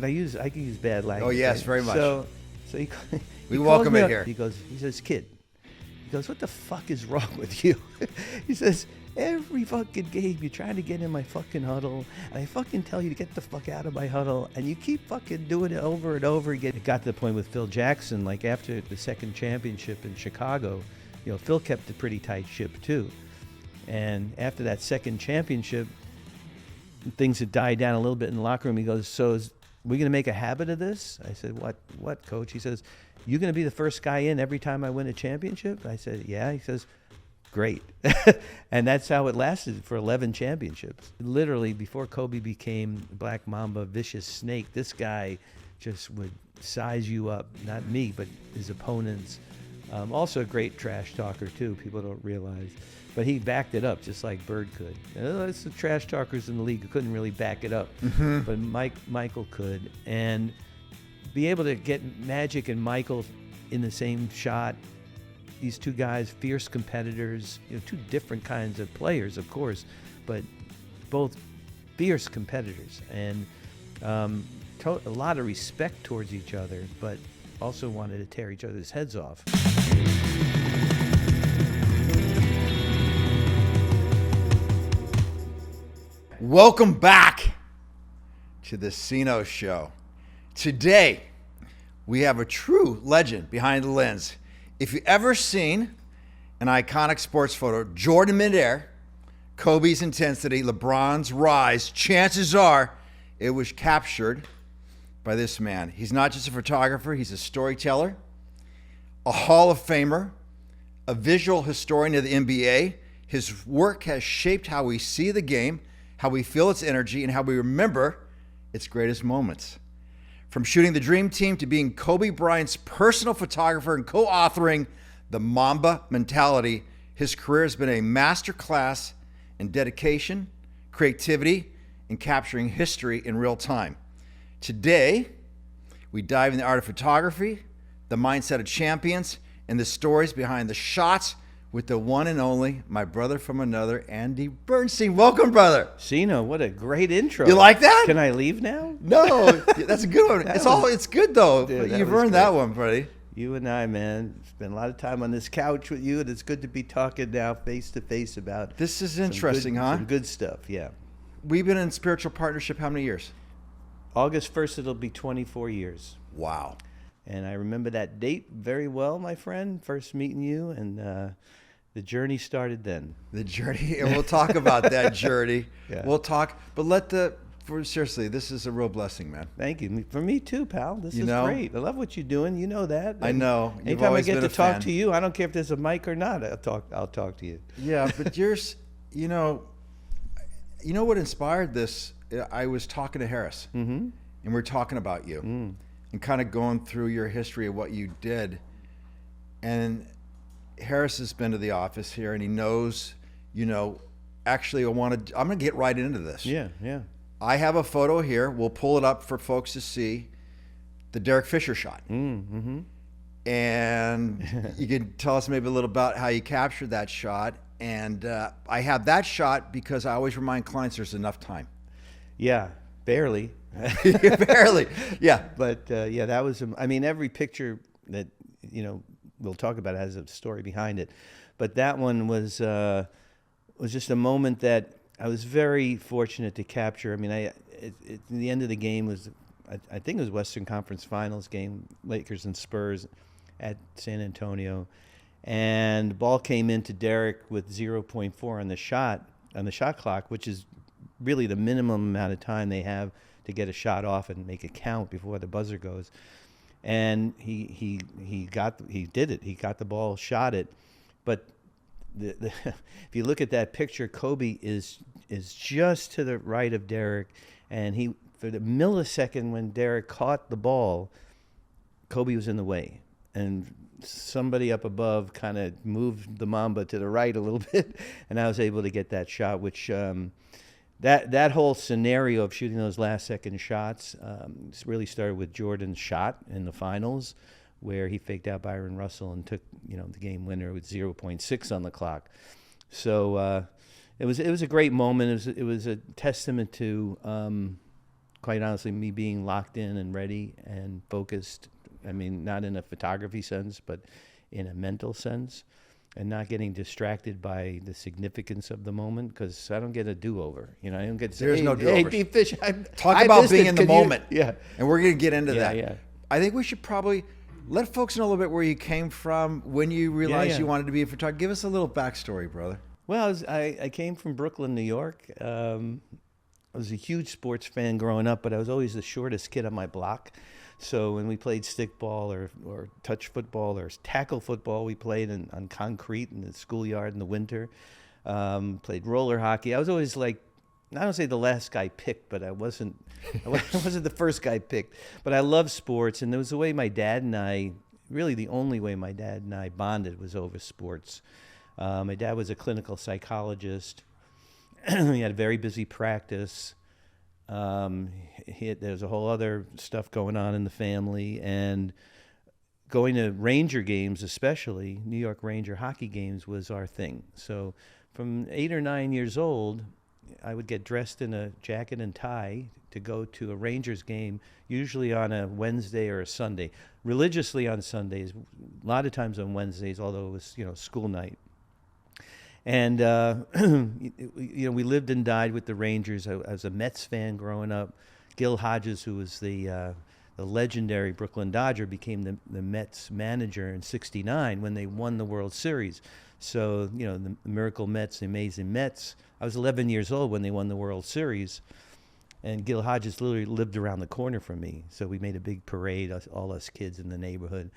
I can use bad language. Oh, yes, right? very much. So he We calls welcome me it up. here. He says, kid. He goes, what the fuck is wrong with you? He says, every fucking game you're trying to get in my fucking huddle, and I fucking tell you to get the fuck out of my huddle, and you keep fucking doing it over and over again. It got to the point with Phil Jackson, like after the second championship in Chicago, Phil kept a pretty tight ship too. And after that second championship, things had died down a little bit in the locker room. He goes, so is we going to make a habit of this? I said, what, coach? He says, you going to be the first guy in every time I win a championship? I said, yeah. He says, great. And that's how it lasted for 11 championships. Literally, before Kobe became Black Mamba, vicious snake, this guy just would size you up. Not me, but his opponents. Also a great trash talker, too. People don't realize. But he backed it up just like Bird could. It's the trash talkers in the league who couldn't really back it up. Mm-hmm. But Michael could. And be able to get Magic and Michael in the same shot, these two guys, fierce competitors, two different kinds of players, of course, but both fierce competitors. And a lot of respect towards each other, but also wanted to tear each other's heads off. Welcome back to the Seano Show. Today, we have a true legend behind the lens. If you've ever seen an iconic sports photo, Jordan midair, Kobe's intensity, LeBron's rise, chances are it was captured by this man. He's not just a photographer, he's a storyteller, a Hall of Famer, a visual historian of the NBA. His work has shaped how we see the game, how we feel its energy, and how we remember its greatest moments. From shooting the Dream Team to being Kobe Bryant's personal photographer and co-authoring The Mamba Mentality, his career has been a masterclass in dedication, creativity, and capturing history in real time. Today, we dive in the art of photography, the mindset of champions, and the stories behind the shots with the one and only, my brother from another, Andy Bernstein. Welcome, brother. Seano, what a great intro. You like that? Can I leave now? No, that's a good one. It's good though. Dude, You've earned that one, buddy. You and I, man, spent a lot of time on this couch with you, and it's good to be talking now face to face about this is interesting, some good stuff, yeah. We've been in spiritual partnership how many years? August 1st, it'll be 24 years. Wow. And I remember that date very well, my friend, first meeting you, and the journey started then. The journey, and we'll talk about that journey. Yeah. We'll talk, but seriously, this is a real blessing, man. Thank you. For me too, pal. This is great. I love what you're doing. You know that. I know. Anytime I get to talk to you, I don't care if there's a mic or not. I'll talk to you. Yeah, but yours, you know what inspired this? I was talking to Harris, and we're talking about you, and kind of going through your history of what you did, and Harris has been to the office here, and he knows, actually I'm going to get right into this. Yeah. I have a photo here. We'll pull it up for folks to see the Derek Fisher shot. And you can tell us maybe a little about how you captured that shot. And I have that shot because I always remind clients there's enough time. Yeah, barely. Barely, yeah. But that was, every picture that, we'll talk about it has a story behind it. But that one was just a moment that I was very fortunate to capture. The end of the game was, I think it was Western Conference Finals game, Lakers and Spurs at San Antonio. And the ball came into Derek with 0.4 on the shot clock, which is really the minimum amount of time they have to get a shot off and make it count before the buzzer goes. And he did it. He got the ball, shot it. But if you look at that picture, Kobe is just to the right of Derek, and for the millisecond when Derek caught the ball, Kobe was in the way, and somebody up above kind of moved the Mamba to the right a little bit, and I was able to get that shot, which that whole scenario of shooting those last second shots really started with Jordan's shot in the finals, where he faked out Byron Russell and took the game winner with 0.6 on the clock. So it was a great moment. It was a testament to quite honestly, me being locked in and ready and focused. I mean, not in a photography sense, but in a mental sense, and not getting distracted by the significance of the moment, because I don't get a do-over. You know, I don't get to say, There's no do-overs. Hey, Deep Fish, Talk I about missed being it. in the Could you-" moment. Yeah. And we're going to get into that. Yeah. I think we should probably let folks know a little bit where you came from, when you realized you wanted to be a photographer. Give us a little backstory, brother. Well, I came from Brooklyn, New York. I was a huge sports fan growing up, but I was always the shortest kid on my block. So when we played stickball or touch football or tackle football, we played on concrete in the schoolyard in the winter. Played roller hockey. I was always like, I don't say the last guy picked, but I wasn't the first guy picked. But I love sports, and there was a way my dad and I, really the only way my dad and I bonded was over sports. My dad was a clinical psychologist. He had a very busy practice. There was a whole other stuff going on in the family, and going to Ranger games, especially New York Ranger hockey games, was our thing. So from 8 or 9 years old, I would get dressed in a jacket and tie to go to a Rangers game, usually on a Wednesday or a Sunday. Religiously on Sundays, a lot of times on Wednesdays, although it was, school night. And, we lived and died with the Rangers. I was a Mets fan growing up. Gil Hodges, who was the legendary Brooklyn Dodger, became the Mets manager in '69 when they won the World Series. So, the Miracle Mets, the Amazing Mets. I was 11 years old when they won the World Series. And Gil Hodges literally lived around the corner from me. So we made a big parade, all us kids in the neighborhood.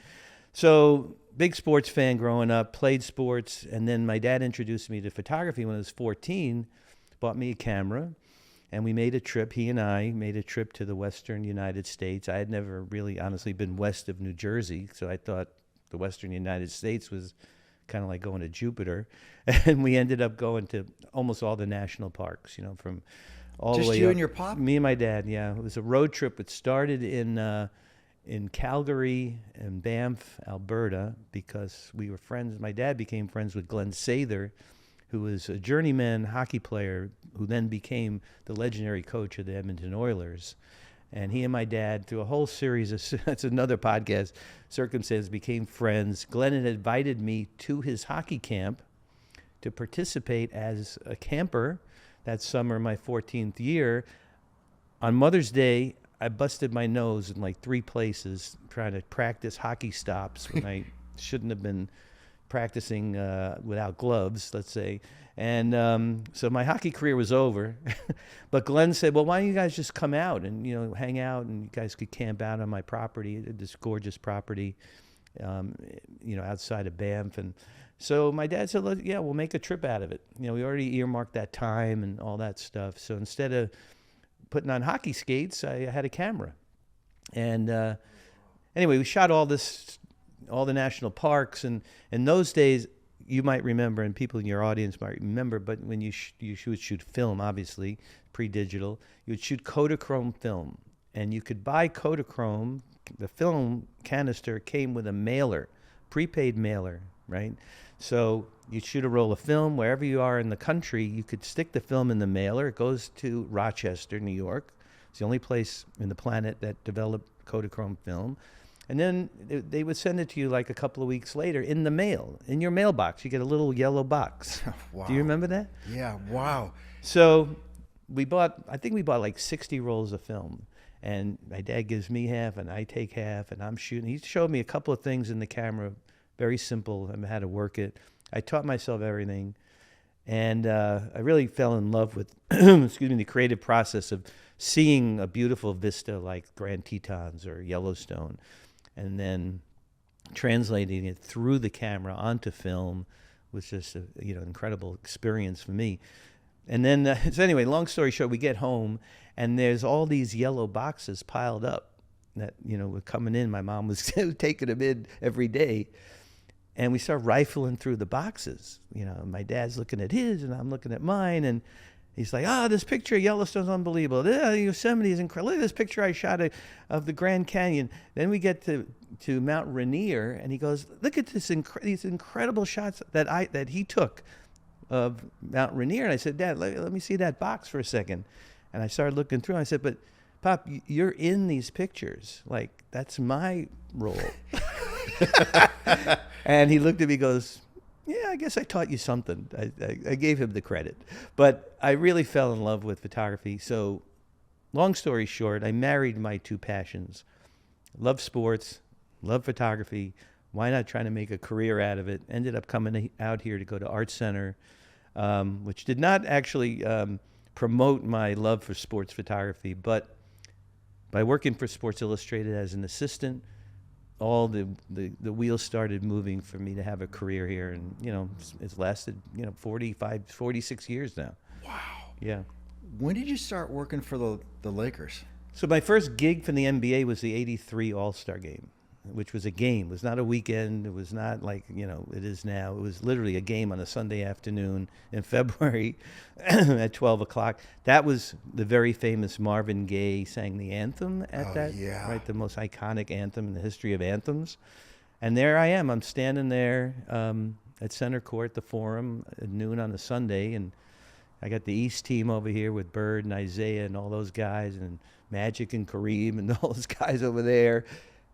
So big sports fan growing up, played sports, and then my dad introduced me to photography when I was 14, bought me a camera, and we made a trip. He and I made a trip to the western United States. I had never really honestly been west of New Jersey, so I thought the western United States was kind of like going to Jupiter. And we ended up going to almost all the national parks, from all Just the way you up. and your pop? Me and my dad, yeah. It was a road trip. It started in Calgary and Banff, Alberta, because we were friends. My dad became friends with Glenn Sather, who was a journeyman hockey player who then became the legendary coach of the Edmonton Oilers. And he and my dad, through a whole series of, that's another podcast, circumstances, became friends. Glenn had invited me to his hockey camp to participate as a camper that summer, my 14th year. On Mother's Day, I busted my nose in like 3 places trying to practice hockey stops when I shouldn't have been practicing without gloves, let's say. And so my hockey career was over. But Glenn said, well, why don't you guys just come out and, hang out, and you guys could camp out on my property, this gorgeous property, outside of Banff. And so my dad said, yeah, we'll make a trip out of it. We already earmarked that time and all that stuff. So instead of putting on hockey skates, I had a camera. And anyway, we shot all the national parks. And in those days, you might remember, and people in your audience might remember, but when you would shoot film, obviously, pre-digital, you would shoot Kodachrome film. And you could buy Kodachrome. The film canister came with a mailer, prepaid mailer, right? So you'd shoot a roll of film wherever you are in the country. You could stick the film in the mailer. It goes to Rochester, New York. It's the only place in the planet that developed Kodachrome film. And then they would send it to you like a couple of weeks later in the mail, in your mailbox. You get a little yellow box. Wow. Do you remember that? Yeah, wow. So I think we bought like 60 rolls of film. And my dad gives me half, and I take half, and I'm shooting. He showed me a couple of things in the camera, very simple, and how to work it. I taught myself everything. And I really fell in love with, the creative process of seeing a beautiful vista like Grand Tetons or Yellowstone, and then translating it through the camera onto film was just an incredible experience for me. And then, so anyway, long story short, we get home, and there's all these yellow boxes piled up that, were coming in. My mom was taking them in every day. And we start rifling through the boxes. My dad's looking at his, and I'm looking at mine, and he's like, this picture of Yellowstone's unbelievable. Yosemite is incredible. Look at this picture I shot of the Grand Canyon. Then we get to Mount Rainier, and he goes, look at these incredible shots that he took of Mount Rainier. And I said, Dad, let me see that box for a second. And I started looking through, and I said, but Pop, you're in these pictures. Like, that's my role. And he looked at me and goes, yeah, I guess I taught you something. I gave him the credit. But I really fell in love with photography. So long story short, I married my two passions. Love sports, love photography. Why not try to make a career out of it? Ended up coming out here to go to Art Center, which did not actually promote my love for sports photography, but by working for Sports Illustrated as an assistant, all the wheels started moving for me to have a career here. And, it's lasted, 46 years now. Wow. Yeah. When did you start working for the Lakers? So my first gig from the NBA was the '83 All-Star Game, which was a game. It was not a weekend. It was not like, it is now. It was literally a game on a Sunday afternoon in February at 12 o'clock. That was the very famous Marvin Gaye sang the anthem at that, yeah. right? The most iconic anthem in the history of anthems. And there I am. I'm standing there at center court, the Forum, at noon on a Sunday, and I got the East team over here with Bird and Isaiah and all those guys, and Magic and Kareem and all those guys over there,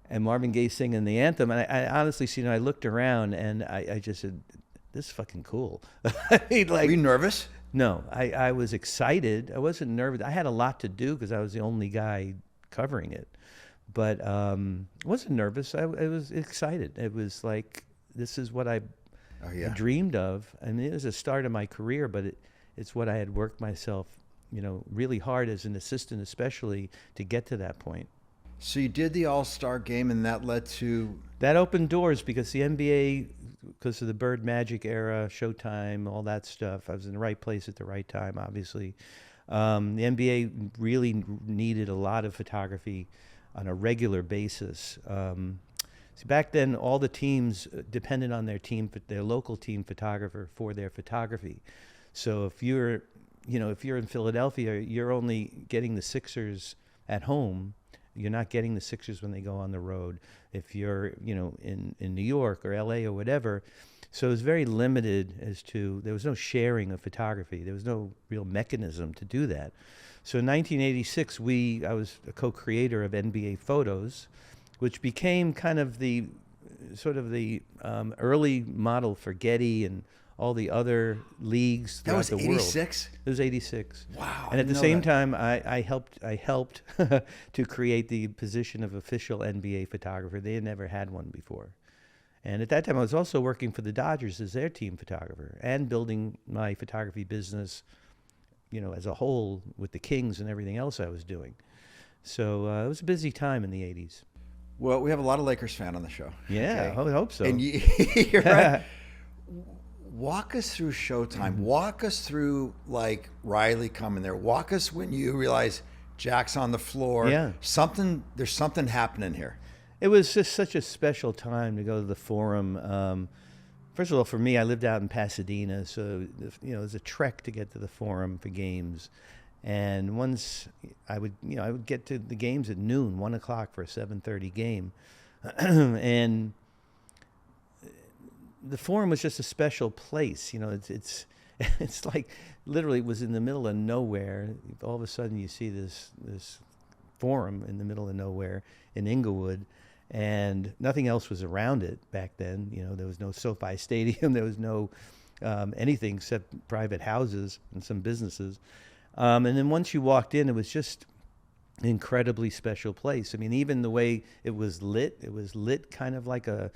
and Marvin Gaye singing the anthem. And I honestly, I looked around and I just said, this is fucking cool. I mean, like, were you nervous? No, I was excited. I wasn't nervous. I had a lot to do because I was the only guy covering it. But I wasn't nervous. I was excited. It was like, this is what I dreamed of. I mean, it was the start of my career, but it's what I had worked myself, really hard as an assistant, especially to get to that point. So you did the All-Star Game, and that led to... That opened doors because the NBA, because of the Bird Magic era, Showtime, all that stuff, I was in the right place at the right time, obviously. The NBA really needed a lot of photography on a regular basis. See, back then, all the teams depended on their local team photographer for their photography. So if you're in Philadelphia, you're only getting the Sixers at home. You're not getting the Sixers when they go on the road. If you're, in New York or LA or whatever. So it was very limited there was no sharing of photography. There was no real mechanism to do that. So in 1986, I was a co-creator of NBA Photos, which became kind of the early model for Getty and all the other leagues throughout the world. That was 86? It was 86. Wow. And at the same time, I helped to create the position of official NBA photographer. They had never had one before. And at that time, I was also working for the Dodgers as their team photographer and building my photography business, as a whole with the Kings and everything else I was doing. So it was a busy time in the 80s. Well, we have a lot of Lakers fan on the show. Yeah, okay. I hope so. And you're right. Walk us through Showtime. Mm-hmm. Walk us through, like, Riley coming there. Walk us when you realize Jack's on the floor. Yeah. There's something happening here. It was just such a special time to go to the Forum. First of all, for me, I lived out in Pasadena, so, it was a trek to get to the Forum for games. And once I would get to the games at noon, 1 o'clock for a 7:30 game. And the Forum was just a special place. It's like literally it was in the middle of nowhere. All of a sudden you see this Forum in the middle of nowhere in Inglewood, and nothing else was around it back then. There was no SoFi Stadium. There was no anything except private houses and some businesses. And then once you walked in, it was just an incredibly special place. I mean, even the way it was lit kind of like a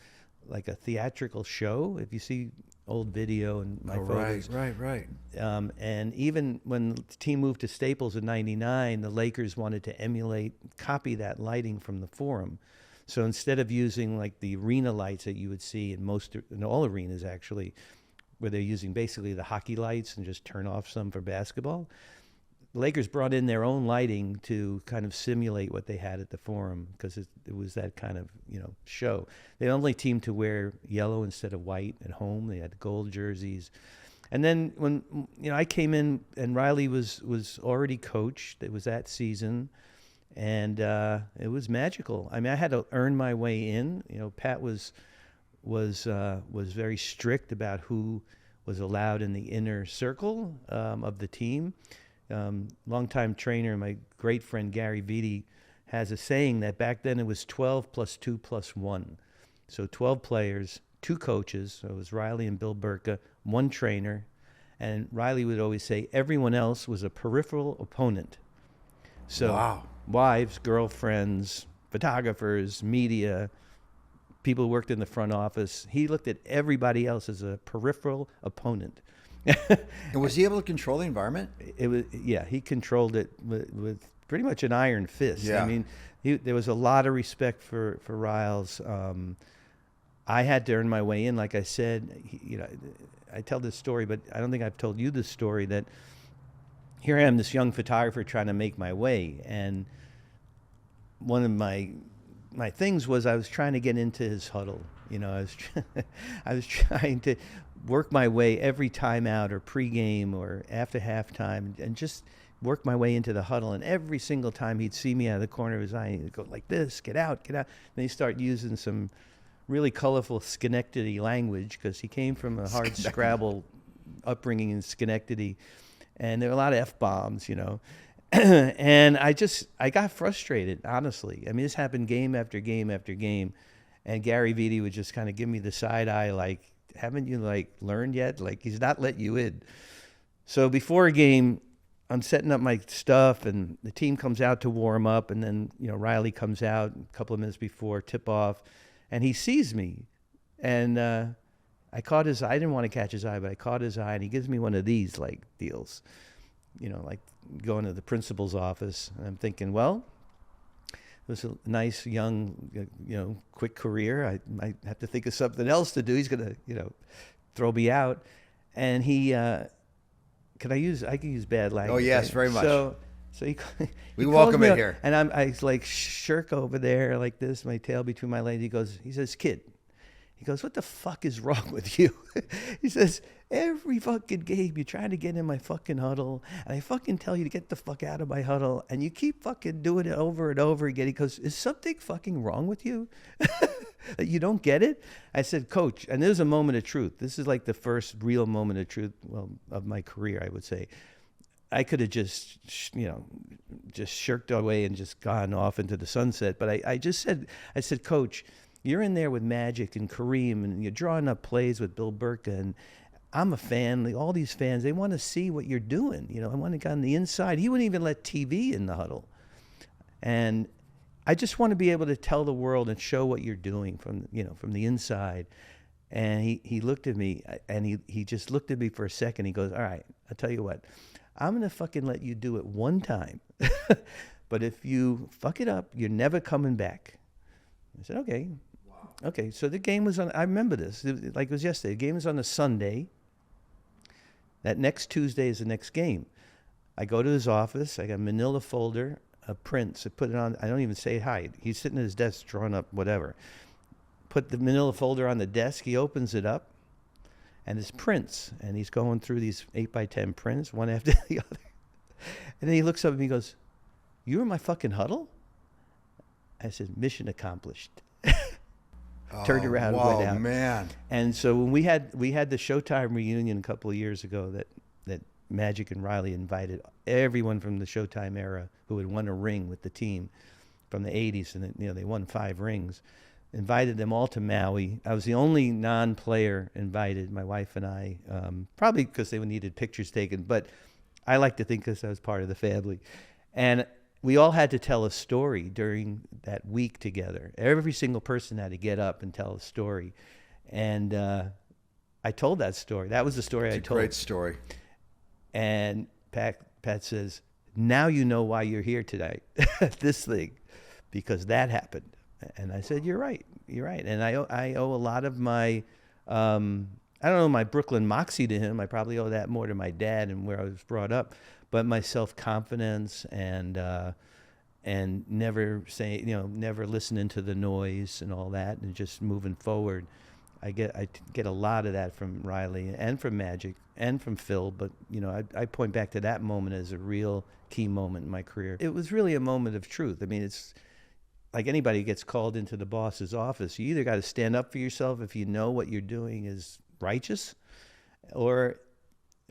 theatrical show. If you see old video and my photos. Right. And even when the team moved to Staples in '99, the Lakers wanted to copy that lighting from the Forum. So instead of using like the arena lights that you would see in all arenas actually, where they're using basically the hockey lights and just turn off some for basketball, the Lakers brought in their own lighting to kind of simulate what they had at the Forum, because it was that kind of show. They only team to wear yellow instead of white at home. They had gold jerseys. And then when I came in and Riley was already coached, it was that season, and it was magical. I mean, I had to earn my way in. Pat was very strict about who was allowed in the inner circle of the team. longtime trainer, my great friend Gary Vitti, has a saying that back then it was 12 plus 2 plus 1. So 12 players, 2 coaches. So it was Riley and Bill Burka, 1 trainer. And Riley would always say everyone else was a peripheral opponent. So wow. Wives, girlfriends, photographers, media, people who worked in the front office. He looked at everybody else as a peripheral opponent. And was he able to control the environment? He controlled it with pretty much an iron fist. Yeah. I mean, there was a lot of respect for Riles. I had to earn my way in, like I said. I tell this story, but I don't think I've told you this story, that here I am, this young photographer trying to make my way, and one of my things was I was trying to get into his huddle. I was trying to work my way every time out or pregame or after halftime, and just work my way into the huddle. And every single time he'd see me out of the corner of his eye, he'd go like this, get out. Then he'd start using some really colorful Schenectady language, because he came from a hard Scrabble upbringing in Schenectady. And there were a lot of F-bombs, And I got frustrated, honestly. I mean, this happened game after game after game. And Gary Vitti would just kind of give me the side eye, like, haven't you, learned yet? Like, he's not let you in. So before a game, I'm setting up my stuff, and the team comes out to warm up. And then, Riley comes out a couple of minutes before tip-off, and he sees me. And I caught his eye. I didn't want to catch his eye, but I caught his eye, and he gives me one of these, deals. Like going to the principal's office. And I'm thinking, well, it was a nice, young, quick career. I might have to think of something else to do. He's going to, throw me out. And I can use bad language. Oh, yes, right? very much. So he we calls welcome me it up, here. and I shirk over there like this, my tail between my legs. He says, kid. He goes, what the fuck is wrong with you? He says, every fucking game you're trying to get in my fucking huddle, and I fucking tell you to get the fuck out of my huddle, and you keep fucking doing it over and over again. He goes, is something fucking wrong with you? That you don't get it? I said, Coach, and there's a moment of truth. This is like the first real moment of truth, of my career, I would say. I could have just shirked away and just gone off into the sunset. But I said, Coach, you're in there with Magic and Kareem, and you're drawing up plays with Bill Burka, and I'm a fan. All these fans, they want to see what you're doing. I want to get on the inside. He wouldn't even let TV in the huddle. And I just want to be able to tell the world and show what you're doing from the inside. And he looked at me, and he just looked at me for a second. He goes, all right, I'll tell you what. I'm going to fucking let you do it one time. But if you fuck it up, you're never coming back. I said, okay. Wow. Okay, so the game was on, I remember this, like it was yesterday. The game was on a Sunday. That next Tuesday is the next game. I go to his office. I got a manila folder of prints. I put it on. I don't even say hi. He's sitting at his desk drawing up whatever. Put the manila folder on the desk. He opens it up, and it's prints. And he's going through these 8x10 prints, one after the other. And then he looks up and he goes, you were in my fucking huddle? I said, mission accomplished. Turned around and went out. Oh, man. And so when we had the Showtime reunion a couple of years ago, that Magic and Riley invited everyone from the Showtime era who had won a ring with the team from the 80s, and they won 5 rings. Invited them all to Maui. I was the only non-player invited, my wife and I, probably because they needed pictures taken, but I like to think because I was part of the family. And we all had to tell a story during that week together. Every single person had to get up and tell a story. And I told that story. That was the story I told. It's a great story. And Pat says, now you know why you're here tonight, this thing, because that happened. And I said, you're right. And I owe a lot of my, I don't know, my Brooklyn moxie to him. I probably owe that more to my dad and where I was brought up. But my self-confidence and never never listening to the noise and all that, and just moving forward. I get a lot of that from Riley and from Magic and from Phil. But I point back to that moment as a real key moment in my career. It was really a moment of truth. I mean, it's like anybody who gets called into the boss's office. You either got to stand up for yourself if you know what you're doing is righteous, or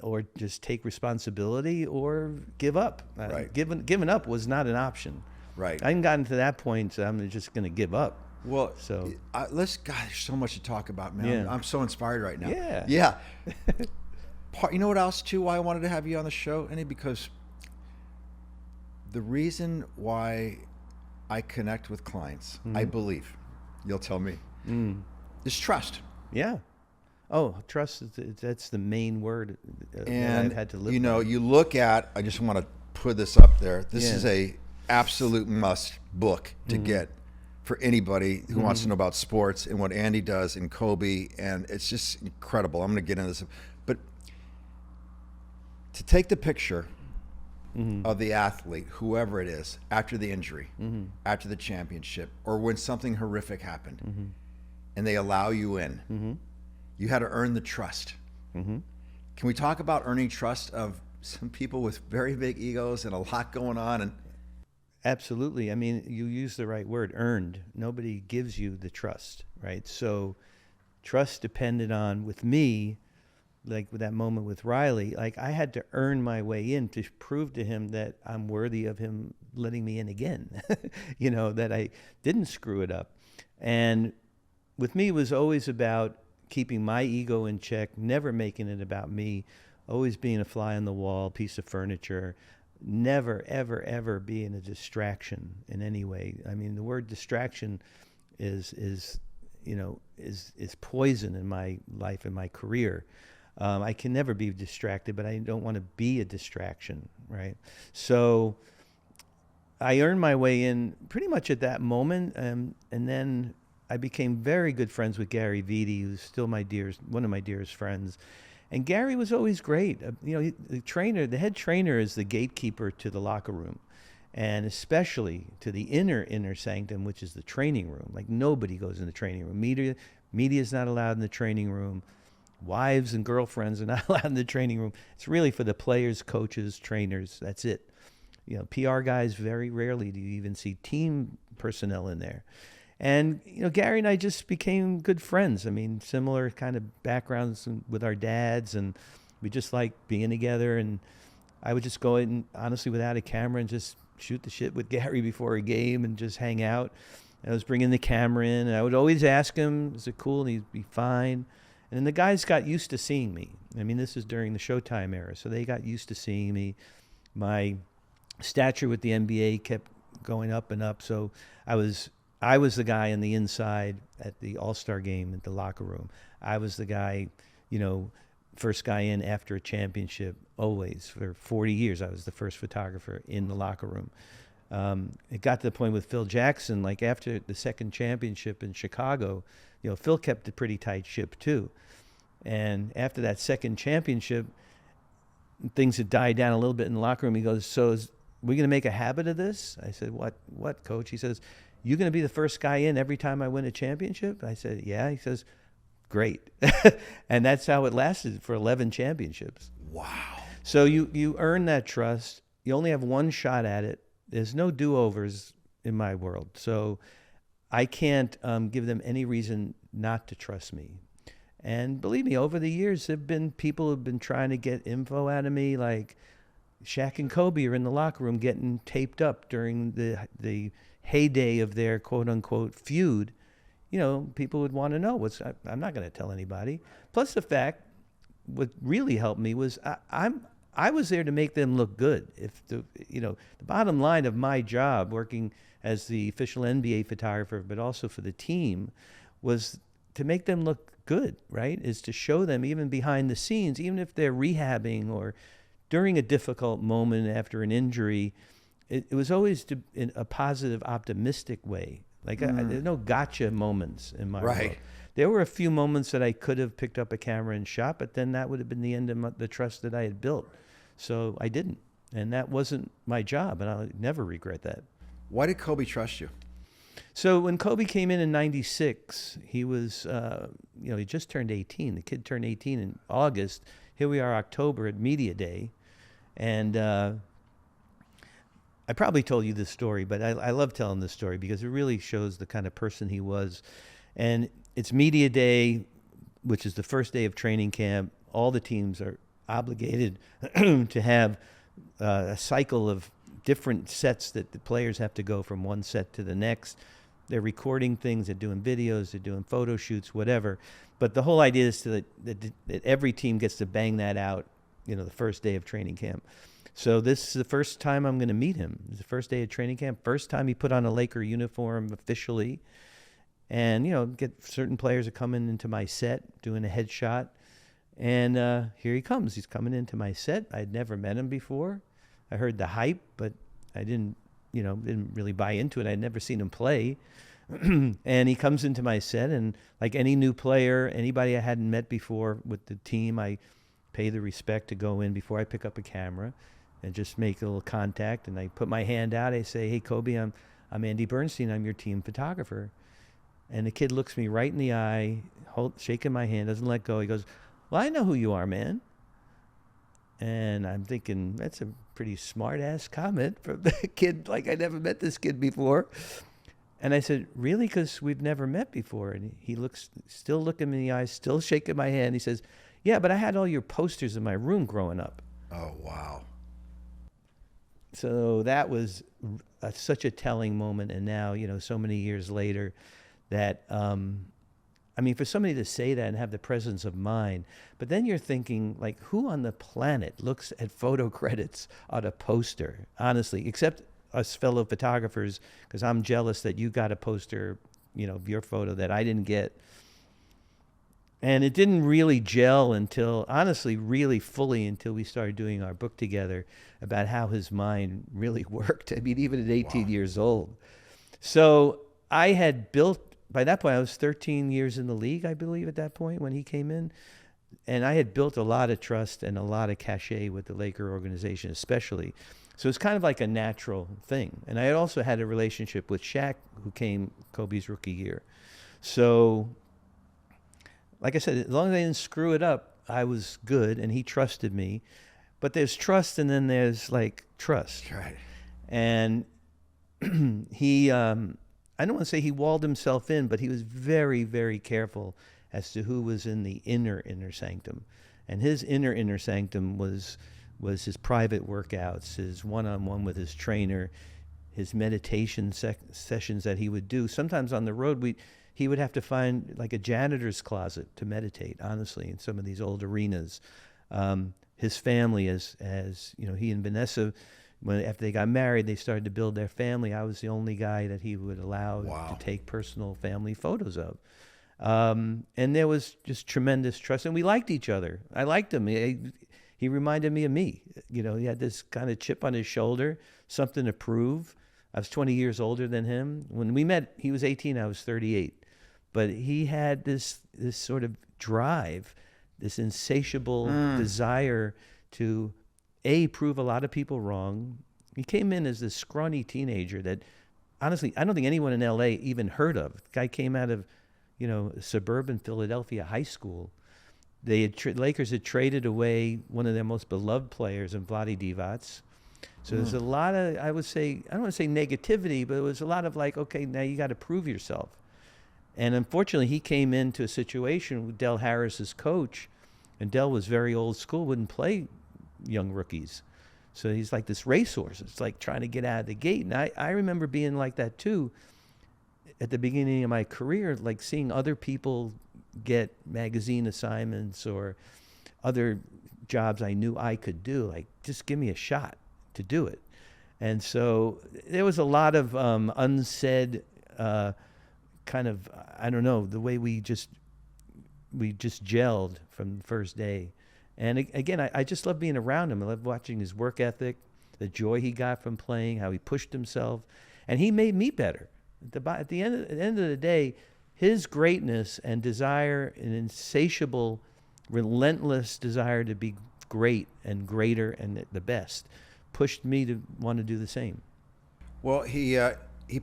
or just take responsibility or give up. Right. Giving up was not an option. Right. I hadn't gotten to that point, so I'm just going to give up. Well, so God, there's so much to talk about, man. Yeah. I'm so inspired right now. Yeah. Yeah. You know what else, too, why I wanted to have you on the show, Andy? Because the reason why I connect with clients, I believe, you'll tell me, is trust. Yeah. Oh, trust, that's the main word that And, I've had to live you know, by. you look at, I just want to put this up there. This Yeah. is a absolute must book to get for anybody who wants to know about sports and what Andy does and Kobe. And it's just incredible. I'm going to get into this. But to take the picture of the athlete, whoever it is, after the injury, after the championship, or when something horrific happened, and they allow you in, you had to earn the trust. Can we talk about earning trust of some people with very big egos and a lot going on? And Absolutely. I mean, you use the right word, earned. Nobody gives you the trust, right? So trust depended on, with me, like with that moment with Riley, like I had to earn my way in to prove to him that I'm worthy of him letting me in again, you know, that I didn't screw it up. And with me, it was always about keeping my ego in check, never making it about me, always being a fly on the wall, piece of furniture, never, ever, ever being a distraction in any way. I mean, the word distraction is poison in my life and my career. I can never be distracted, but I don't want to be a distraction, right? So I earned my way in pretty much at that moment, and then I became very good friends with Gary Vitti, who's still one of my dearest friends. And Gary was always great. The head trainer is the gatekeeper to the locker room, and especially to the inner sanctum, which is the training room. Like, nobody goes in the training room. Media is not allowed in the training room. Wives and girlfriends are not allowed in the training room. It's really for the players, coaches, trainers. That's it. You know, PR guys, very rarely do you even see team personnel in there. And, you know, Gary and I just became good friends. I mean, similar kind of backgrounds with our dads, and we just liked being together. And I would just go in, honestly, without a camera and just shoot the shit with Gary before a game and just hang out. I was bringing the camera in, and I would always ask him, is it cool? And he'd be fine. And then the guys got used to seeing me. I mean, this is during the Showtime era, so they got used to seeing me. My stature with the NBA kept going up and up, so I was the guy on the inside at the All-Star game at the locker room. I was the guy, you know, first guy in after a championship, always. For 40 years, I was the first photographer in the locker room. It got to the point with Phil Jackson, like after the second championship in Chicago, you know, Phil kept a pretty tight ship too. And after that second championship, things had died down a little bit in the locker room. He goes, so we're going to make a habit of this? I said, what, coach? He says, you're going to be the first guy in every time I win a championship? I said, yeah. He says, great. And that's how it lasted for 11 championships. wow. So you earn that trust. You only have one shot at it. There's no do-overs in my world. So I can't give them any reason not to trust me. And believe me, over the years, there have been people who have been trying to get info out of me, like Shaq and Kobe are in the locker room getting taped up during the heyday of their quote-unquote feud. You know, people would want to know. I'm not going to tell anybody. Plus the fact, what really helped me was I was there to make them look good. The bottom line of my job, working as the official NBA photographer, but also for the team, was to make them look good, right? Is to show them, even behind the scenes, even if they're rehabbing or during a difficult moment after an injury, it was always in a positive, optimistic way. Like, there's no gotcha moments in my world. There were a few moments that I could have picked up a camera and shot, but then that would have been the end of the trust that I had built. So I didn't. And that wasn't my job, and I'll never regret that. Why did Kobe trust you? So when Kobe came in '96, he was, he just turned 18. The kid turned 18 in August. Here we are, October, at Media Day. And I probably told you this story, but I love telling this story because it really shows the kind of person he was. And it's Media Day, which is the first day of training camp. All the teams are obligated to have a cycle of different sets that the players have to go from one set to the next. They're recording things, they're doing videos, they're doing photo shoots, whatever. But the whole idea is that every team gets to bang that out, the first day of training camp. So this is the first time I'm going to meet him. It's the first day of training camp, first time he put on a Laker uniform officially. And, get certain players are coming into my set, doing a headshot. And here he comes. He's coming into my set. I'd never met him before. I heard the hype, but I didn't really buy into it. I'd never seen him play. And he comes into my set, and like any new player, anybody I hadn't met before with the team, I pay the respect to go in before I pick up a camera and just make a little contact. And I put my hand out. I say, "Hey, Kobe, I'm Andy Bernstein. I'm your team photographer." And the kid looks me right in the eye, shaking my hand, doesn't let go. He goes, "Well, I know who you are, man." And I'm thinking, that's a pretty smart-ass comment from the kid, like I never met this kid before. And I said, "Really? Because we've never met before." And he still looking me in the eyes, still shaking my hand. He says, "Yeah, but I had all your posters in my room growing up." Oh, wow. So that was such a telling moment. And now, so many years later, that, for somebody to say that and have the presence of mind, but then you're thinking, like, who on the planet looks at photo credits on a poster, honestly, except us fellow photographers, because I'm jealous that you got a poster, of your photo that I didn't get. And it didn't really gel until, honestly, really fully until we started doing our book together about how his mind really worked. Even at 18 years old. So I had built, by that point, I was 13 years in the league, I believe, at that point when he came in. And I had built a lot of trust and a lot of cachet with the Laker organization, especially. So it's kind of like a natural thing. And I had also had a relationship with Shaq, who came Kobe's rookie year. So, like I said, as long as I didn't screw it up, I was good, and he trusted me. But there's trust, and then there's, like, trust. Right. And he, I don't want to say he walled himself in, but he was very, very careful as to who was in the inner sanctum. And his inner sanctum was his private workouts, his one-on-one with his trainer, his meditation sessions that he would do. Sometimes on the road, he would have to find like a janitor's closet to meditate, honestly, in some of these old arenas. His family, as he and Vanessa, after they got married, they started to build their family. I was the only guy that he would allow to take personal family photos of. And there was just tremendous trust, and we liked each other. I liked him. He reminded me of me. He had this kind of chip on his shoulder, something to prove. I was 20 years older than him. When we met, he was 18, I was 38. But he had this sort of drive, this insatiable desire to, prove a lot of people wrong. He came in as this scrawny teenager that, honestly, I don't think anyone in L.A. even heard of. The guy came out of, suburban Philadelphia high school. Lakers had traded away one of their most beloved players in Vlade Divac. So there's a lot of, I would say, I don't want to say negativity, but it was a lot of like, okay, now you got to prove yourself. And unfortunately, he came into a situation with Del Harris's coach, and Del was very old school, wouldn't play young rookies. So he's like this racehorse. It's like trying to get out of the gate. And I remember being like that too at the beginning of my career, like seeing other people get magazine assignments or other jobs I knew I could do. Like, just give me a shot to do it. And so there was a lot of unsaid kind of, I don't know, the way we just gelled from the first day. And again, I just love being around him. I love watching his work ethic, the joy he got from playing, how he pushed himself. And he made me better. At the end of the day, his greatness and desire, an insatiable, relentless desire to be great and greater and the best, pushed me to want to do the same. Well, he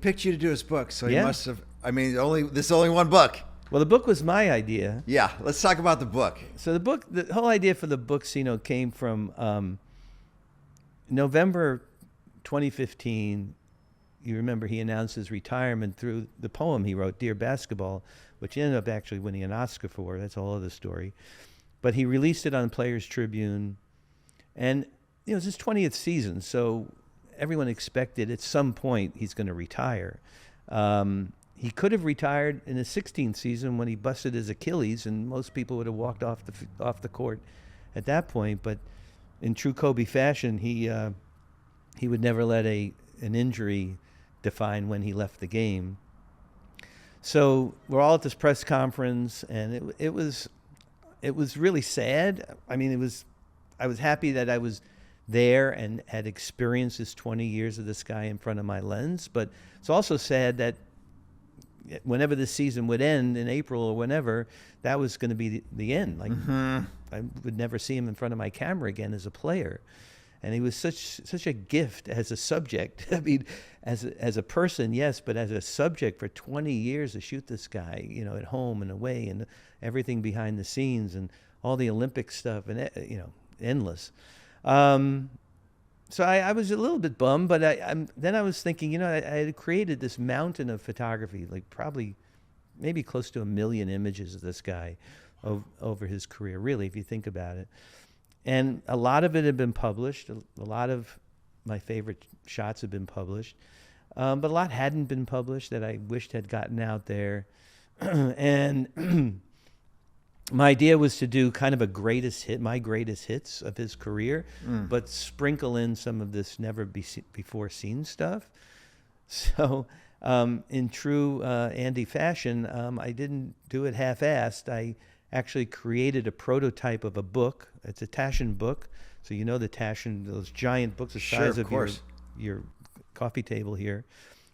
picked you to do his book, so he must have. This is only one book. Well, the book was my idea. Yeah, let's talk about the book. So the whole idea for the book, came from November 2015. You remember he announced his retirement through the poem he wrote, Dear Basketball, which he ended up actually winning an Oscar for. That's a whole other story. but he released it on Players Tribune, and it's his 20th season, so everyone expected at some point he's going to retire. He could have retired in his 16th season when he busted his Achilles, and most people would have walked off the court at that point. But in true Kobe fashion, he would never let an injury define when he left the game. So we're all at this press conference, and it was really sad. I mean, I was happy that I was there and had experienced this 20 years of this guy in front of my lens. But it's also sad that whenever this season would end in April or whenever, that was going to be the end. Like I would never see him in front of my camera again as a player. And he was such a gift as a subject. I mean, as a person, yes, but as a subject for 20 years to shoot this guy, at home and away and everything behind the scenes and all the Olympic stuff and, endless. So I was a little bit bummed, but then I was thinking, I had created this mountain of photography, like probably maybe close to 1 million images of this guy over his career, really, if you think about it. And a lot of it had been published. A lot of my favorite shots had been published. But a lot hadn't been published that I wished had gotten out there. And my idea was to do kind of my greatest hits of his career, but sprinkle in some of this never before seen stuff. So in true Andy fashion, I didn't do it half-assed. I actually created a prototype of a book. It's a Taschen book. So the Taschen, those giant books the size of your coffee table here.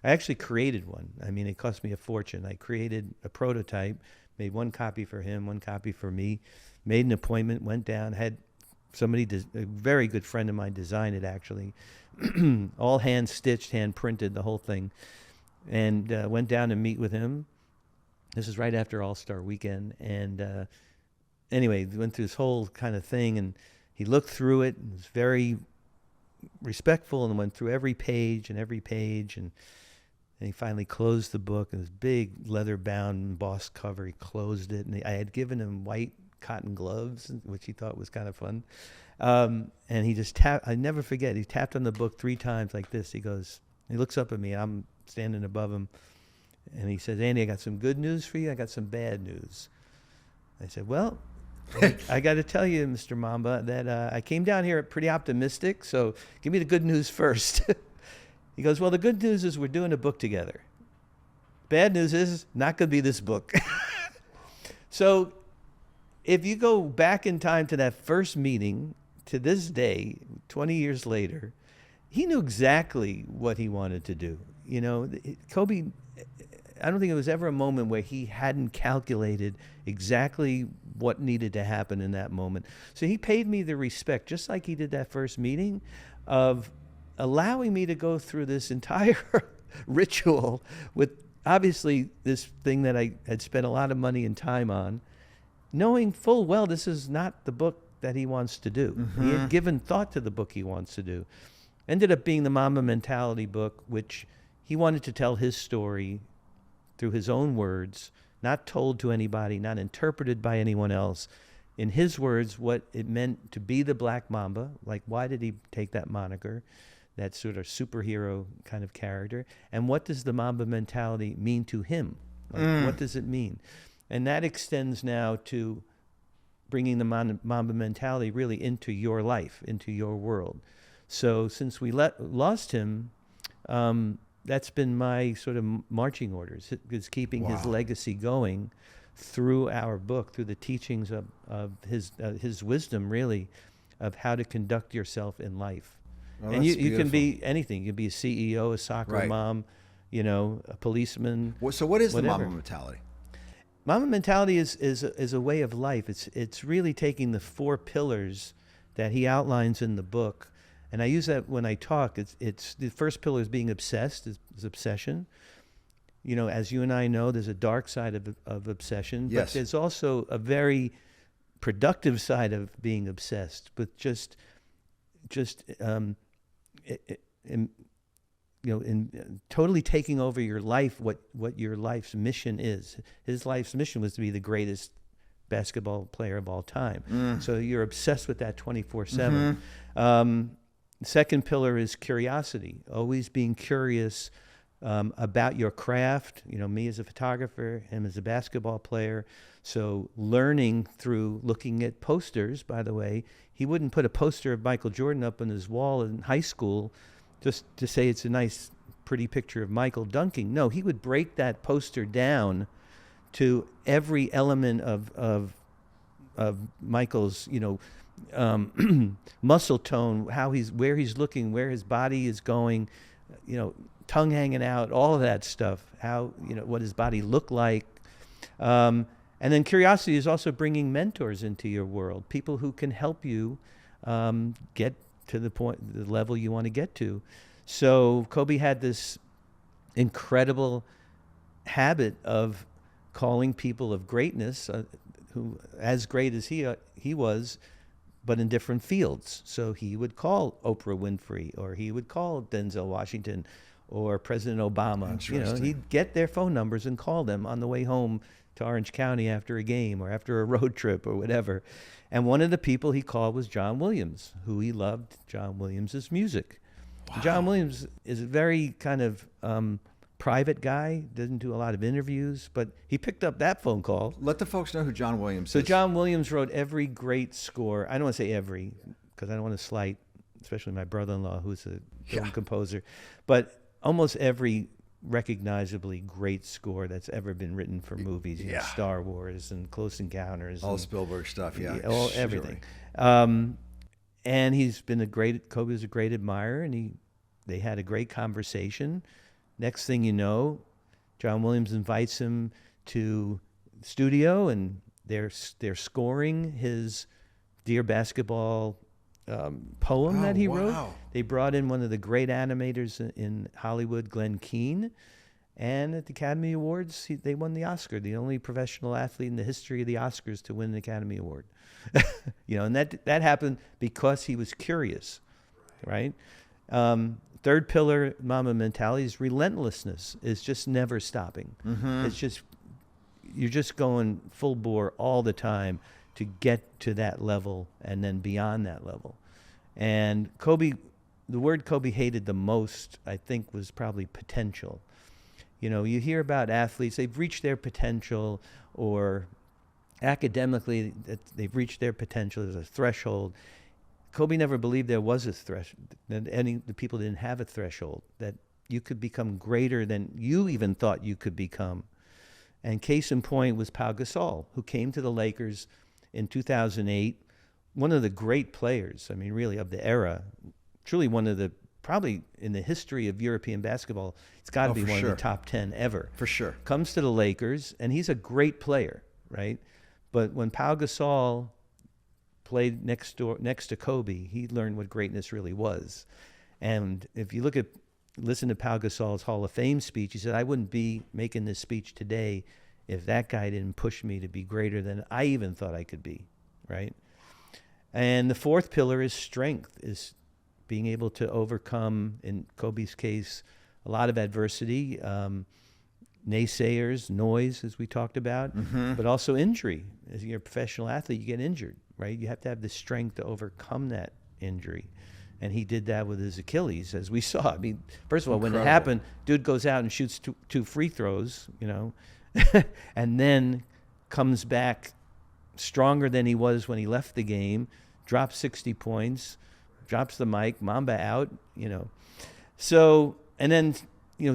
I actually created one. I mean, it cost me a fortune. I created a prototype, made one copy for him, one copy for me, made an appointment, went down, had somebody, a very good friend of mine design it actually, all hand-stitched, hand-printed, the whole thing, and went down to meet with him. This is right after All-Star Weekend, and anyway, went through this whole kind of thing, and he looked through it and was very respectful and went through every page, and he finally closed the book, and this big leather-bound embossed cover. He closed it, and I had given him white cotton gloves, which he thought was kind of fun. And he just tapped. I never forget. He tapped on the book 3 times like this. He looks up at me. I'm standing above him, and he says, "Andy, I got some good news for you. I got some bad news." I said, "Well, I got to tell you, Mr. Mamba, that I came down here pretty optimistic. So give me the good news first." He goes, "Well, the good news is we're doing a book together. Bad news is not going to be this book." So if you go back in time to that first meeting to this day, 20 years later, he knew exactly what he wanted to do. Kobe, I don't think there was ever a moment where he hadn't calculated exactly what needed to happen in that moment. So he paid me the respect, just like he did that first meeting, of allowing me to go through this entire ritual with obviously this thing that I had spent a lot of money and time on, knowing full well this is not the book that he wants to do. Mm-hmm. He had given thought to the book he wants to do. Ended up being the Mamba Mentality book, which he wanted to tell his story through his own words, not told to anybody, not interpreted by anyone else. In his words, what it meant to be the Black Mamba, like why did he take that moniker, that sort of superhero kind of character, and what does the Mamba mentality mean to him? Like, what does it mean? And that extends now to bringing the Mamba mentality really into your life, into your world. So since we lost him, that's been my sort of marching orders, is keeping his legacy going through our book, through the teachings of his wisdom, really, of how to conduct yourself in life. Oh, and you can be anything. You can be a CEO, a soccer mom, a policeman. So what is whatever. The Mamba mentality? Mamba mentality is a way of life. It's really taking the 4 pillars that he outlines in the book, and I use that when I talk. It's the first pillar is being obsessed, is obsession. As you and I know, there's a dark side of obsession, but there's also a very productive side of being obsessed with just in totally taking over your life, what your life's mission is. His life's mission was to be the greatest basketball player of all time. So you're obsessed with that 24/7. Second pillar is curiosity, always being curious about your craft. You know, me as a photographer, him as a basketball player. So learning through looking at posters. By the way, he wouldn't put a poster of Michael Jordan up on his wall in high school just to say it's a nice, pretty picture of Michael dunking. No, he would break that poster down to every element of Michael's, muscle tone, where he's looking, where his body is going, tongue hanging out, all of that stuff, what his body looked like. And then curiosity is also bringing mentors into your world, people who can help you get to the level you want to get to. So Kobe had this incredible habit of calling people of greatness, who as great as he was, but in different fields. So he would call Oprah Winfrey, or he would call Denzel Washington, or President Obama. He'd get their phone numbers and call them on the way home to Orange County after a game or after a road trip or whatever. And one of the people he called was John Williams, who he loved John Williams's music. Wow. John Williams is a very kind of private guy, doesn't do a lot of interviews, but he picked up that phone call. Let the folks know who John Williams is. So John Williams wrote every great score. I don't want to say every, because I don't want to slight, especially my brother-in-law, who's a film composer, but almost every recognizably great score that's ever been written for movies. Star Wars and Close Encounters. All Spielberg stuff, everything. And Kobe's a great admirer, and they had a great conversation. Next thing you know, John Williams invites him to the studio, and they're scoring his Dear Basketball poem that he wrote. They brought in one of the great animators in Hollywood, Glenn Keane, and at the Academy Awards, they won the Oscar, the only professional athlete in the history of the Oscars to win an Academy Award. And that happened because he was curious, right? Third pillar, Mamba mentality, is relentlessness. Is just never stopping. It's you're just going full bore all the time to get to that level and then beyond that level. And the word Kobe hated the most, I think, was probably potential. You hear about athletes, they've reached their potential, or academically they've reached their potential. There's a threshold. Kobe never believed there was a threshold, that the people didn't have a threshold, that you could become greater than you even thought you could become. And case in point was Pau Gasol, who came to the Lakers in 2008, one of the great players, really, of the era, truly one of the, probably in the history of European basketball, it's got to be one of the top 10 ever. For sure. Comes to the Lakers, and he's a great player, right? But when Pau Gasol played next to Kobe, he learned what greatness really was. And if you listen to Pau Gasol's Hall of Fame speech, he said, I wouldn't be making this speech today if that guy didn't push me to be greater than I even thought I could be, right? And the fourth pillar is strength, is being able to overcome, in Kobe's case, a lot of adversity, naysayers, noise, as we talked about, but also injury. As you're a professional athlete, you get injured, right? You have to have the strength to overcome that injury. And he did that with his Achilles, as we saw. First of all, when it happened, dude goes out and shoots two free throws, and then comes back stronger than he was when he left the game, drops 60 points, drops the mic, Mamba out, So, and then,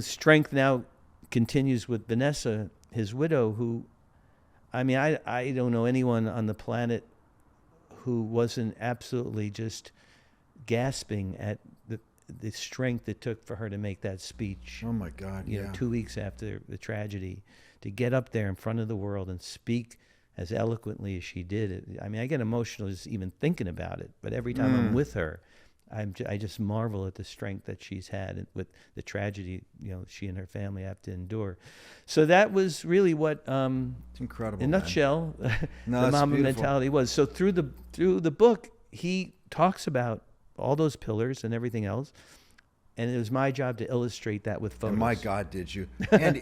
strength now continues with Vanessa, his widow, who, I don't know anyone on the planet who wasn't absolutely just gasping at the strength it took for her to make that speech. Oh my God! 2 weeks after the tragedy, to get up there in front of the world and speak as eloquently as she did. I get emotional just even thinking about it. But every time I'm with her, I just marvel at the strength that she's had with the tragedy she and her family have to endure. So that was really what, it's incredible, in a nutshell, No, the Mamba beautiful. mentality was. So through the book, he talks about all those pillars and everything else, and it was my job to illustrate that with photos. And my God, did you? And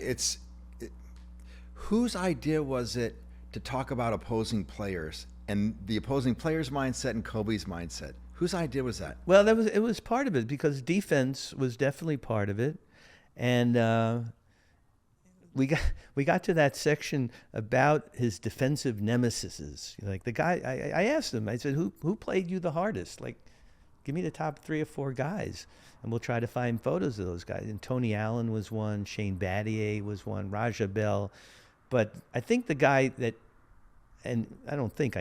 whose idea was it to talk about opposing players and the opposing players' mindset and Kobe's mindset. Whose idea was that? Well, it was part of it because defense was definitely part of it, and we got to that section about his defensive nemesises. Like the guy, I asked him. I said, "Who played you the hardest? Like, give me the top 3 or 4 guys, and we'll try to find photos of those guys." And Tony Allen was one, Shane Battier was one, Raja Bell, but I think the guy that. And I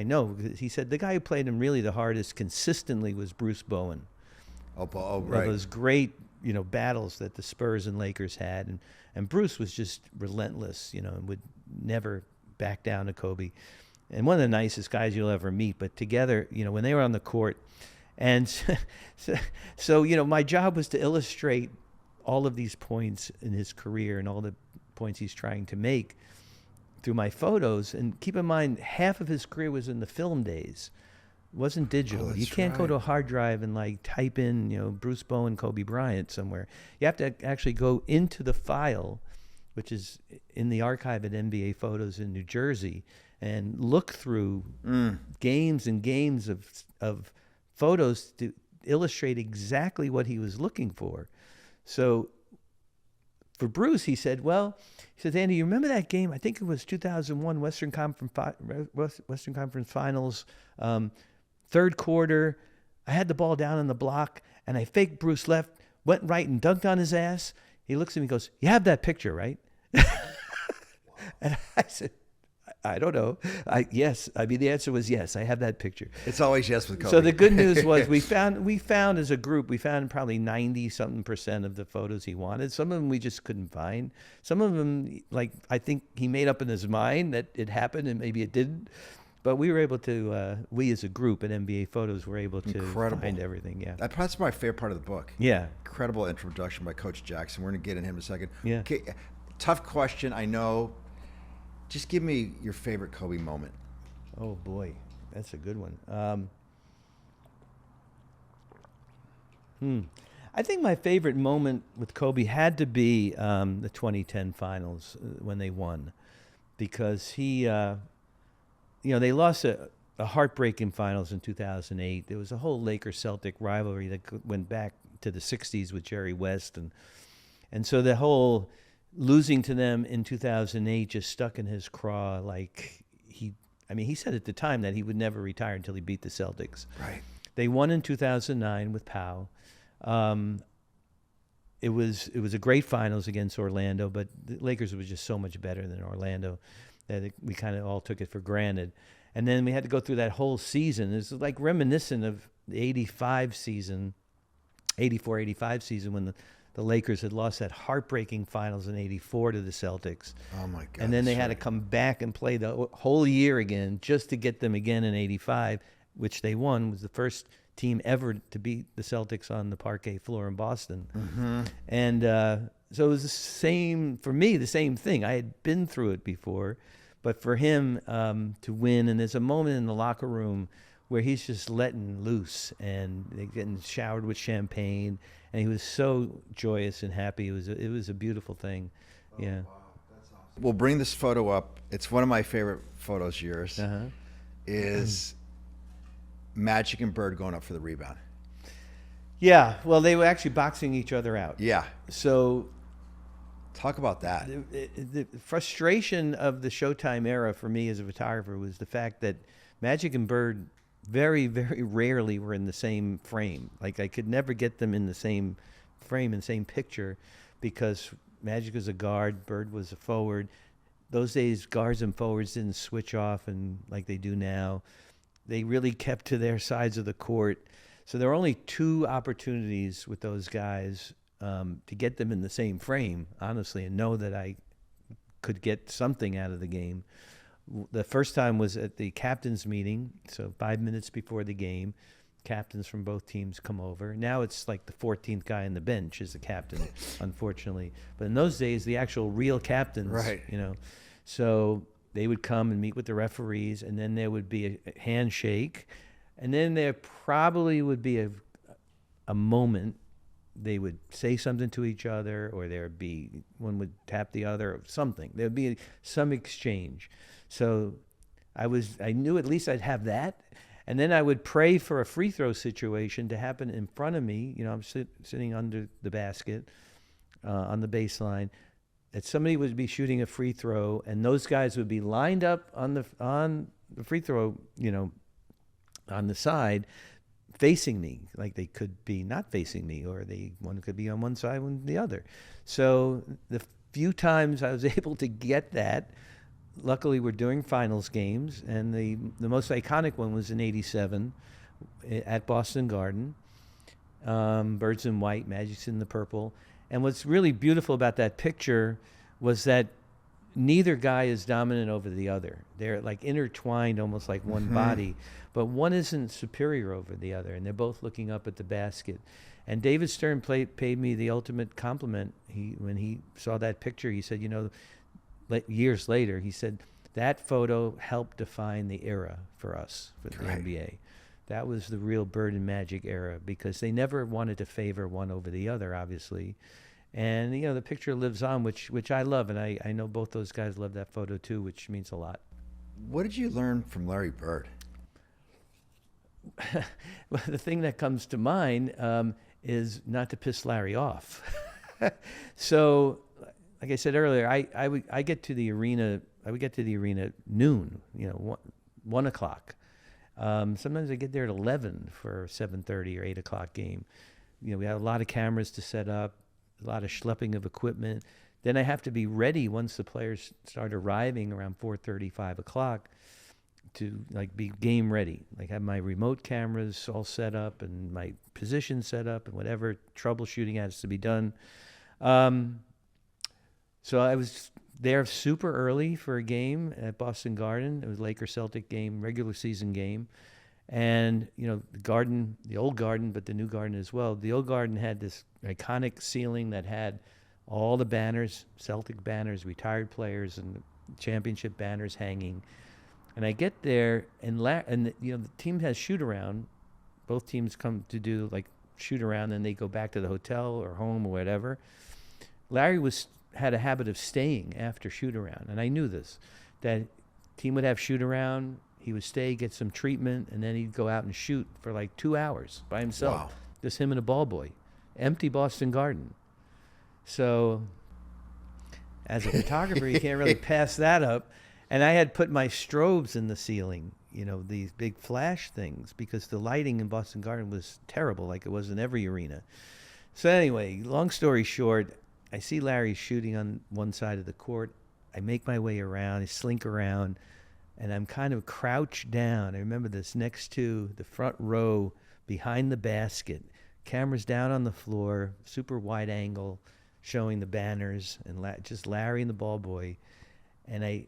know, because he said the guy who played him really the hardest consistently was Bruce Bowen. Right. Those great, battles that the Spurs and Lakers had. And Bruce was just relentless, and would never back down to Kobe. And one of the nicest guys you'll ever meet. But together, when they were on the court. And so my job was to illustrate all of these points in his career and all the points he's trying to make through my photos. And keep in mind, half of his career was in the film days. It wasn't digital. You can't go to a hard drive and type in, Bruce Bowen, Kobe Bryant somewhere. You have to actually go into the file, which is in the archive at NBA Photos in New Jersey, and look through games and games of photos to illustrate exactly what he was looking for. So for Bruce, he said, Andy, you remember that game? I think it was 2001 Western Conference Finals, third quarter. I had the ball down on the block, and I faked Bruce left, went right, and dunked on his ass. He looks at me and goes, "You have that picture, right?" And I said, "I don't know." Yes. The answer was yes. I have that picture. It's always yes with Kobe. So the good news was we found as a group, probably 90-something% of the photos he wanted. Some of them we just couldn't find. Some of them, I think he made up in his mind that it happened and maybe it didn't. But we were able to, we as a group at NBA Photos were able to find everything. Yeah. That's my favorite part of the book. Yeah. Incredible introduction by Coach Jackson. We're going to get in him in a second. Yeah. Okay. Tough question, I know. Just give me your favorite Kobe moment. Oh, boy. That's a good one. I think my favorite moment with Kobe had to be the 2010 finals when they won. Because he, they lost a heartbreaking finals in 2008. There was a whole Lakers-Celtic rivalry that went back to the 60s with Jerry West. And so the whole losing to them in 2008 just stuck in his craw. He said at the time that he would never retire until he beat the Celtics. Right. They won in 2009 with Powell. It was a great finals against Orlando, but the Lakers was just so much better than Orlando that we kind of all took it for granted. And then we had to go through that whole season. It's like reminiscent of the 85 season, 84-85 season when the Lakers had lost that heartbreaking finals in 84 to the Celtics. Oh, my God. And then they had to come back and play the whole year again just to get them again in 85, which they won. Was the first team ever to beat the Celtics on the parquet floor in Boston. Mm-hmm. And so it was the same thing. I had been through it before, but for him to win, and there's a moment in the locker room where he's just letting loose and they're getting showered with champagne, and he was so joyous and happy. It was a beautiful thing. Yeah. Wow. That's awesome. We'll bring this photo up. It's one of my favorite photos. Yours is Magic and Bird going up for the rebound. Yeah. Well, they were actually boxing each other out. Yeah. So talk about that. The frustration of the Showtime era for me as a photographer was the fact that Magic and Bird very, very rarely were in the same frame. Like I could never get them in the same frame and same picture because Magic was a guard, Bird was a forward. Those days, guards and forwards didn't switch off and like they do now. They really kept to their sides of the court. So there were only 2 opportunities with those guys to get them in the same frame, honestly, and know that I could get something out of the game. The first time was at the captain's meeting, so 5 minutes before the game. Captains from both teams come over. Now it's like the 14th guy on the bench is the captain, unfortunately. But in those days, the actual real captains, right. So they would come and meet with the referees, and then there would be a handshake, and then there probably would be a moment they would say something to each other, or there would be one would tap the other, or something. There would be some exchange. So I knew at least I'd have that. And then I would pray for a free throw situation to happen in front of me. You know, I'm sitting under the basket on the baseline. That somebody would be shooting a free throw, and those guys would be lined up on the free throw, you know, on the side, facing me. Like they could be not facing me, or one could be on one side, one the other. So the few times I was able to get that, luckily we're doing finals games, and the most iconic one was in '87 at Boston Garden. Birds in white, Magic's in the purple. And what's really beautiful about that picture was that neither guy is dominant over the other. They're like intertwined, almost like one body, but one isn't superior over the other, and they're both looking up at the basket. And David Stern paid me the ultimate compliment. When he saw that picture, he said, you know, years later, he said, that photo helped define the era for us, for the NBA. That was the real Bird and Magic era, because they never wanted to favor one over the other, obviously. And, you know, the picture lives on, which I love. And I know both those guys love that photo, too, which means a lot. What did you learn from Larry Bird? Well, the thing that comes to mind is not to piss Larry off. So, like I said earlier, I get to the arena. I would get to the arena at noon, you know, 1 o'clock. Sometimes I get there at 11 for a 7:30 or 8 o'clock game. You know, we have a lot of cameras to set up, a lot of schlepping of equipment. Then I have to be ready once the players start arriving around 4:30, 5 o'clock to like be game ready. Like have my remote cameras all set up and my position set up and whatever troubleshooting has to be done. So I was there super early for a game at Boston Garden. It was Lakers-Celtic game, regular season game. And, you know, the old Garden, but the new Garden as well. The old Garden had this iconic ceiling that had all the banners, Celtic banners, retired players, and championship banners hanging. And I get there, and you know, the team has shoot-around. Both teams come to do, like, shoot-around, and they go back to the hotel or home or whatever. Larry had a habit of staying after shoot-around, and I knew this, that team would have shoot-around, he would stay, get some treatment, and then he'd go out and shoot for like 2 hours by himself. Wow. Just him and a ball boy. Empty Boston Garden. So as a photographer, you can't really pass that up. And I had put my strobes in the ceiling, you know, these big flash things, because the lighting in Boston Garden was terrible, like it was in every arena. So anyway, long story short, I see Larry shooting on one side of the court. I make my way around, I slink around, and I'm kind of crouched down. I remember this, next to the front row behind the basket, cameras down on the floor, super wide angle, showing the banners, and just Larry and the ball boy. And I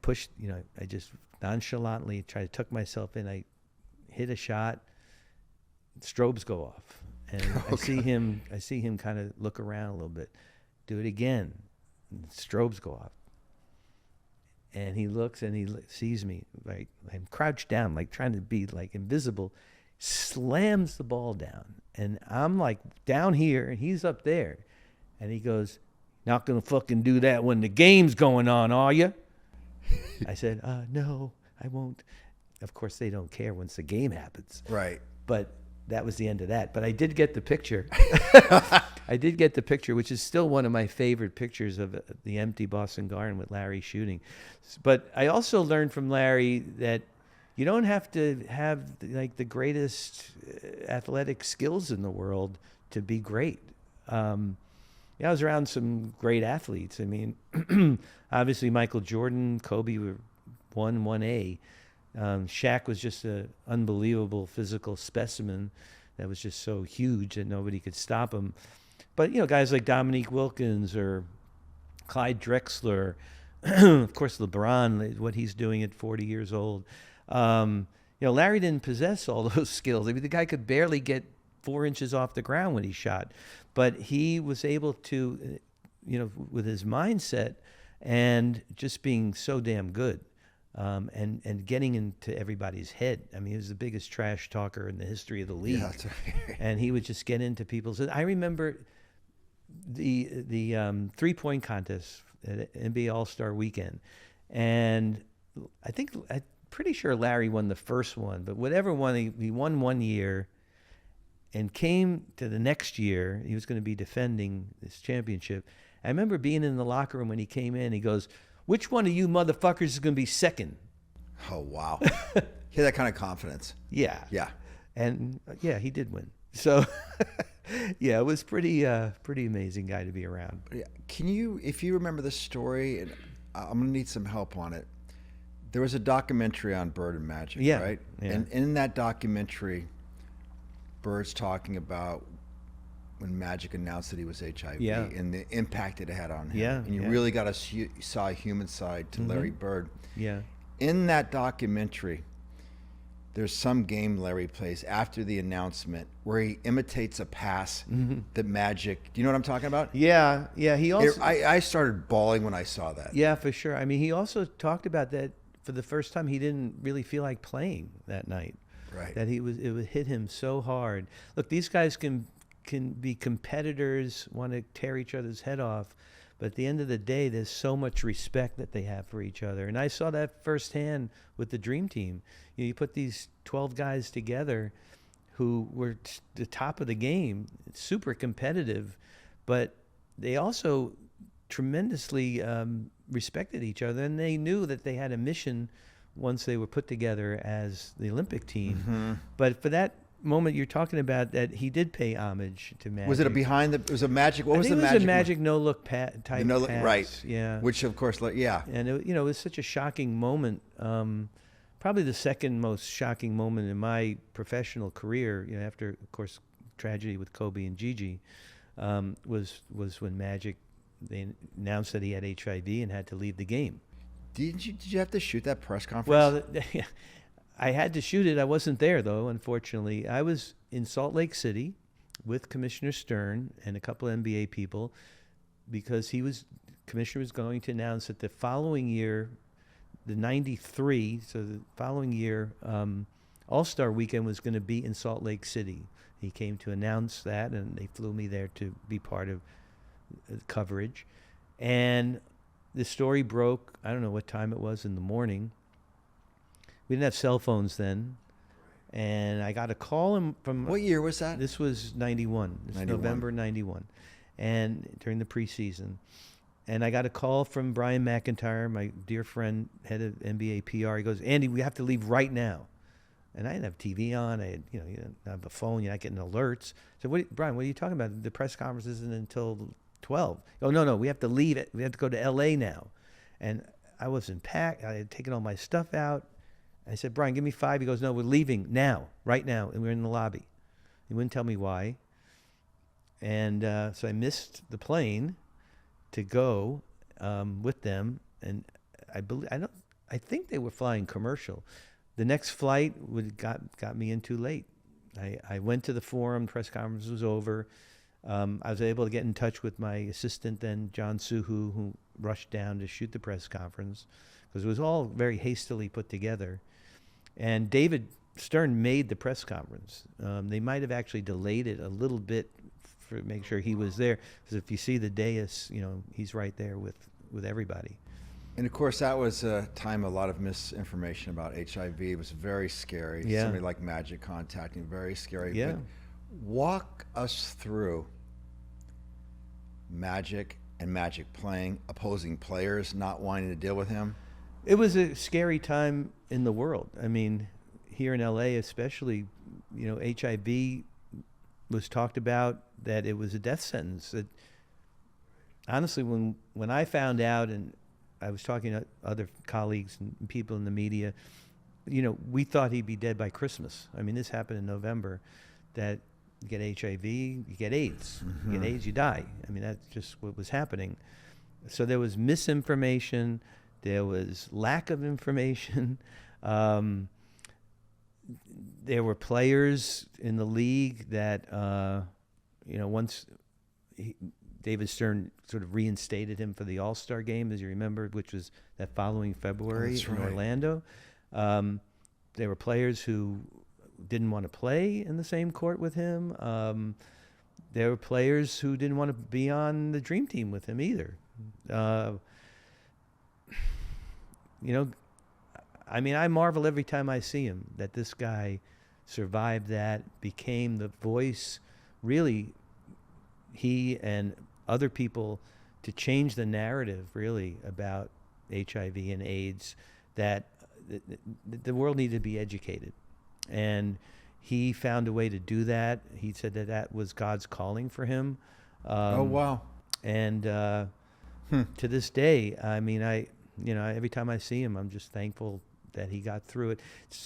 pushed, you know, I just nonchalantly try to tuck myself in. I hit a shot, strobes go off. And I see him kind of look around a little bit. Do it again. And strobes go off. And he looks and he sees me. Right, I'm crouched down, like trying to be like invisible. Slams the ball down, and I'm like down here, and he's up there. And he goes, "Not gonna fucking do that when the game's going on, are you?" I said, "No, I won't." Of course, they don't care once the game happens. Right. But that was the end of that. But I did get the picture. I did get the picture, which is still one of my favorite pictures of the empty Boston Garden with Larry shooting. But I also learned from Larry that you don't have to have like the greatest athletic skills in the world to be great. I was around some great athletes. I mean, obviously Michael Jordan, Kobe were 1A. Shaq was just an unbelievable physical specimen that was just so huge that nobody could stop him. But, you know, guys like Dominique Wilkins or Clyde Drexler, of course, LeBron, what he's doing at 40 years old. You know, Larry didn't possess all those skills. I mean, the guy could barely get 4 inches off the ground when he shot. But he was able to, you know, with his mindset and just being so damn good. And getting into everybody's head. I mean, he was the biggest trash talker in the history of the league. Yeah, that's right. And he would just get into people's. I remember the 3-point contest at NBA All-Star Weekend, and I think pretty sure Larry won the first one, but whatever one, he won one year and came to the next year. He was going to be defending this championship. I remember being in the locker room when he came in. He goes, "Which one of you motherfuckers is going to be second?" Oh, wow. He had that kind of confidence. Yeah. Yeah. And yeah, he did win. So yeah, it was pretty amazing guy to be around. Yeah. Can you, if you remember the story, and I'm going to need some help on it. There was a documentary on Bird and Magic, Yeah. right? Yeah. And in that documentary, Bird's talking about when Magic announced that he was HIV Yeah. and the impact it had on him. Yeah, And you yeah. really got saw a human side to Larry Bird. Yeah. In that documentary, there's some game Larry plays after the announcement where he imitates a pass that Magic. Do you know what I'm talking about? Yeah. Yeah. He also. I started bawling when I saw that. Yeah, for sure. I mean, he also talked about that for the first time. He didn't really feel like playing that night. Right. That it would hit him so hard. Look, these guys can be competitors, want to tear each other's head off, but at the end of the day, there's so much respect that they have for each other. And I saw that firsthand with the Dream Team. You put these 12 guys together who were the top of the game, super competitive, but they also tremendously respected each other, and they knew that they had a mission once they were put together as the Olympic team. But for that moment you're talking about, that he did pay homage to Magic. Was it it was a Magic? What I was think the it was Magic? a Magic no-look type pass. Right. Yeah. Which, of course, yeah. And it was such a shocking moment. Probably the second most shocking moment in my professional career, after, of course, tragedy with Kobe and Gigi, was when Magic, they announced that he had HIV and had to leave the game. Did you have to shoot that press conference? Well, I had to shoot it. I wasn't there, though, unfortunately. I was in Salt Lake City with Commissioner Stern and a couple of NBA people, because Commissioner was going to announce that the following year, the 93, so the following year, All-Star Weekend was going to be in Salt Lake City. He came to announce that, and they flew me there to be part of the coverage. And the story broke, I don't know what time it was in the morning. We didn't have cell phones then. And I got a call from... What year was that? This was 91. This is 91. November 91. And during the preseason. And I got a call from Brian McIntyre, my dear friend, head of NBA PR. He goes, "Andy, we have to leave right now." And I didn't have TV on. I had, you didn't have a phone. You're not getting alerts. So, Brian, what are you talking about? The press conference isn't until 12. Oh, no, we have to leave it. We have to go to L.A. now. And I wasn't packed. I had taken all my stuff out. I said, "Brian, give me 5. He goes, "No, we're leaving now, right now." And we're in the lobby. He wouldn't tell me why. And so I missed the plane to go with them. And I think they were flying commercial. The next flight got me in too late. I went to the Forum. Press conference was over. I was able to get in touch with my assistant then, John Suhu, who rushed down to shoot the press conference, because it was all very hastily put together. And David Stern made the press conference. They might have actually delayed it a little bit to make sure he was there, because if you see the dais, he's right there with everybody. And of course, that was a time a lot of misinformation about HIV. It was very scary. Yeah. Somebody like Magic contacting, very scary. Yeah. But walk us through Magic and Magic playing, opposing players not wanting to deal with him. It was a scary time in the world. I mean, here in LA especially, HIV was talked about, that it was a death sentence. That honestly, when I found out, and I was talking to other colleagues and people in the media, we thought he'd be dead by Christmas. I mean, this happened in November, that you get HIV, you get AIDS. Mm-hmm. You get AIDS, you die. I mean, that's just what was happening. So there was misinformation. There was lack of information. There were players in the league that, once David Stern sort of reinstated him for the All-Star game, as you remember, which was that following February in Orlando. There were players who didn't want to play in the same court with him. There were players who didn't want to be on the Dream Team with him either. I mean, I marvel every time I see him that this guy survived that, became the voice, really, he and other people, to change the narrative, really, about HIV and AIDS, that the world needed to be educated. And he found a way to do that. He said that that was God's calling for him. Oh, wow. And to this day, I mean, every time I see him, I'm just thankful that he got through it.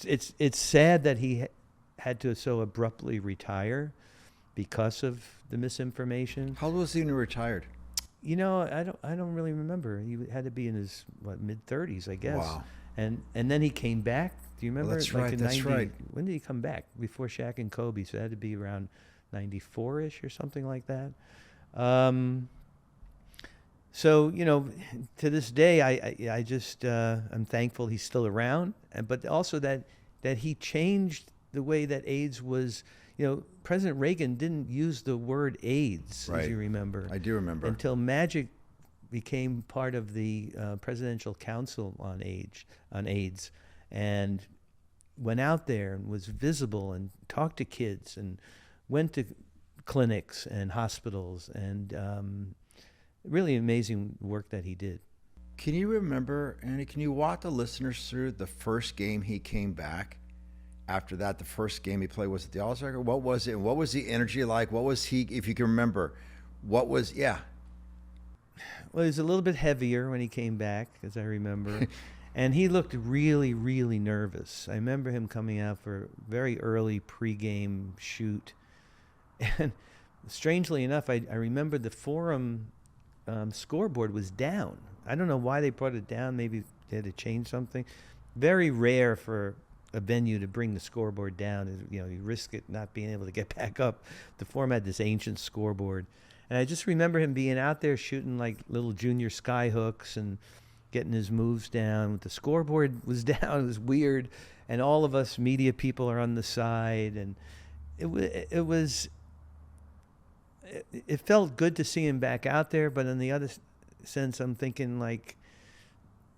It's sad that he had to so abruptly retire because of the misinformation. How old was he when he retired? You know, I don't really remember. He had to be in his mid-30s, I guess. Wow. And then he came back. Do you remember? That's right. That's right. When did he come back? Before Shaq and Kobe, so it had to be around 94-ish or something like that. So, you know, to this day, I just I'm thankful he's still around, but also that he changed the way that AIDS was. You know, President Reagan didn't use the word AIDS, Right. as you remember. I do remember. Until Magic became part of the Presidential Council on AIDS, and went out there and was visible and talked to kids and went to clinics and hospitals, and really amazing work that he did. Can you remember, Andy, can you walk the listeners through the first game he came back? After that, the first game he played was at the All-Star. What was it? What was the energy like? What was he, if you can remember, Well, he was a little bit heavier when he came back, as I remember. And he looked really, really nervous. I remember him coming out for a very early pregame shoot. And strangely enough, I remember the Forum scoreboard was down. I don't know why they brought it down. Maybe they had to change something. Very rare for a venue to bring the scoreboard down. You know, you risk it not being able to get back up. The Forum had this ancient scoreboard. And I just remember him being out there shooting like little junior sky hooks and getting his moves down. The scoreboard was down. It was weird. And all of us media people are on the side. And it felt good to see him back out there. But in the other sense, I'm thinking like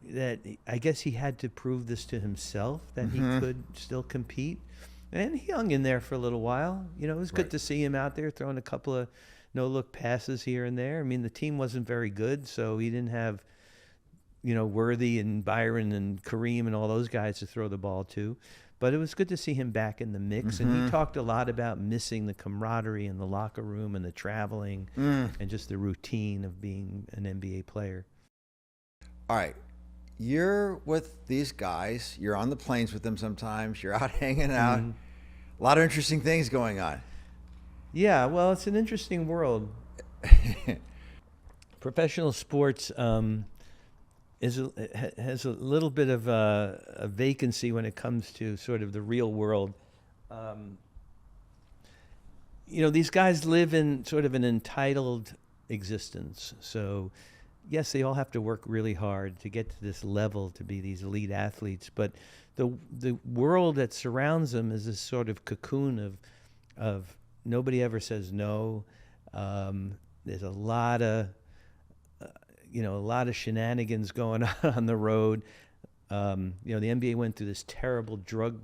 that I guess he had to prove this to himself, that he could still compete. And he hung in there for a little while. You know, it was good to see him out there throwing a couple of no-look passes here and there. I mean, the team wasn't very good, so he didn't have, you know, Worthy and Byron and Kareem and all those guys to throw the ball to. But it was good to see him back in the mix. And he talked a lot about missing the camaraderie in the locker room and the traveling and just the routine of being an NBA player. All right. You're with these guys. You're on the planes with them sometimes. You're out hanging out. A lot of interesting things going on. Yeah, well, it's an interesting world. Professional sports has a little bit of a vacancy when it comes to sort of the real world. You know, these guys live in sort of an entitled existence. So, yes, they all have to work really hard to get to this level to be these elite athletes. But the world that surrounds them is this sort of cocoon of nobody ever says no. There's a lot of shenanigans going on the road. You know, the NBA went through this terrible drug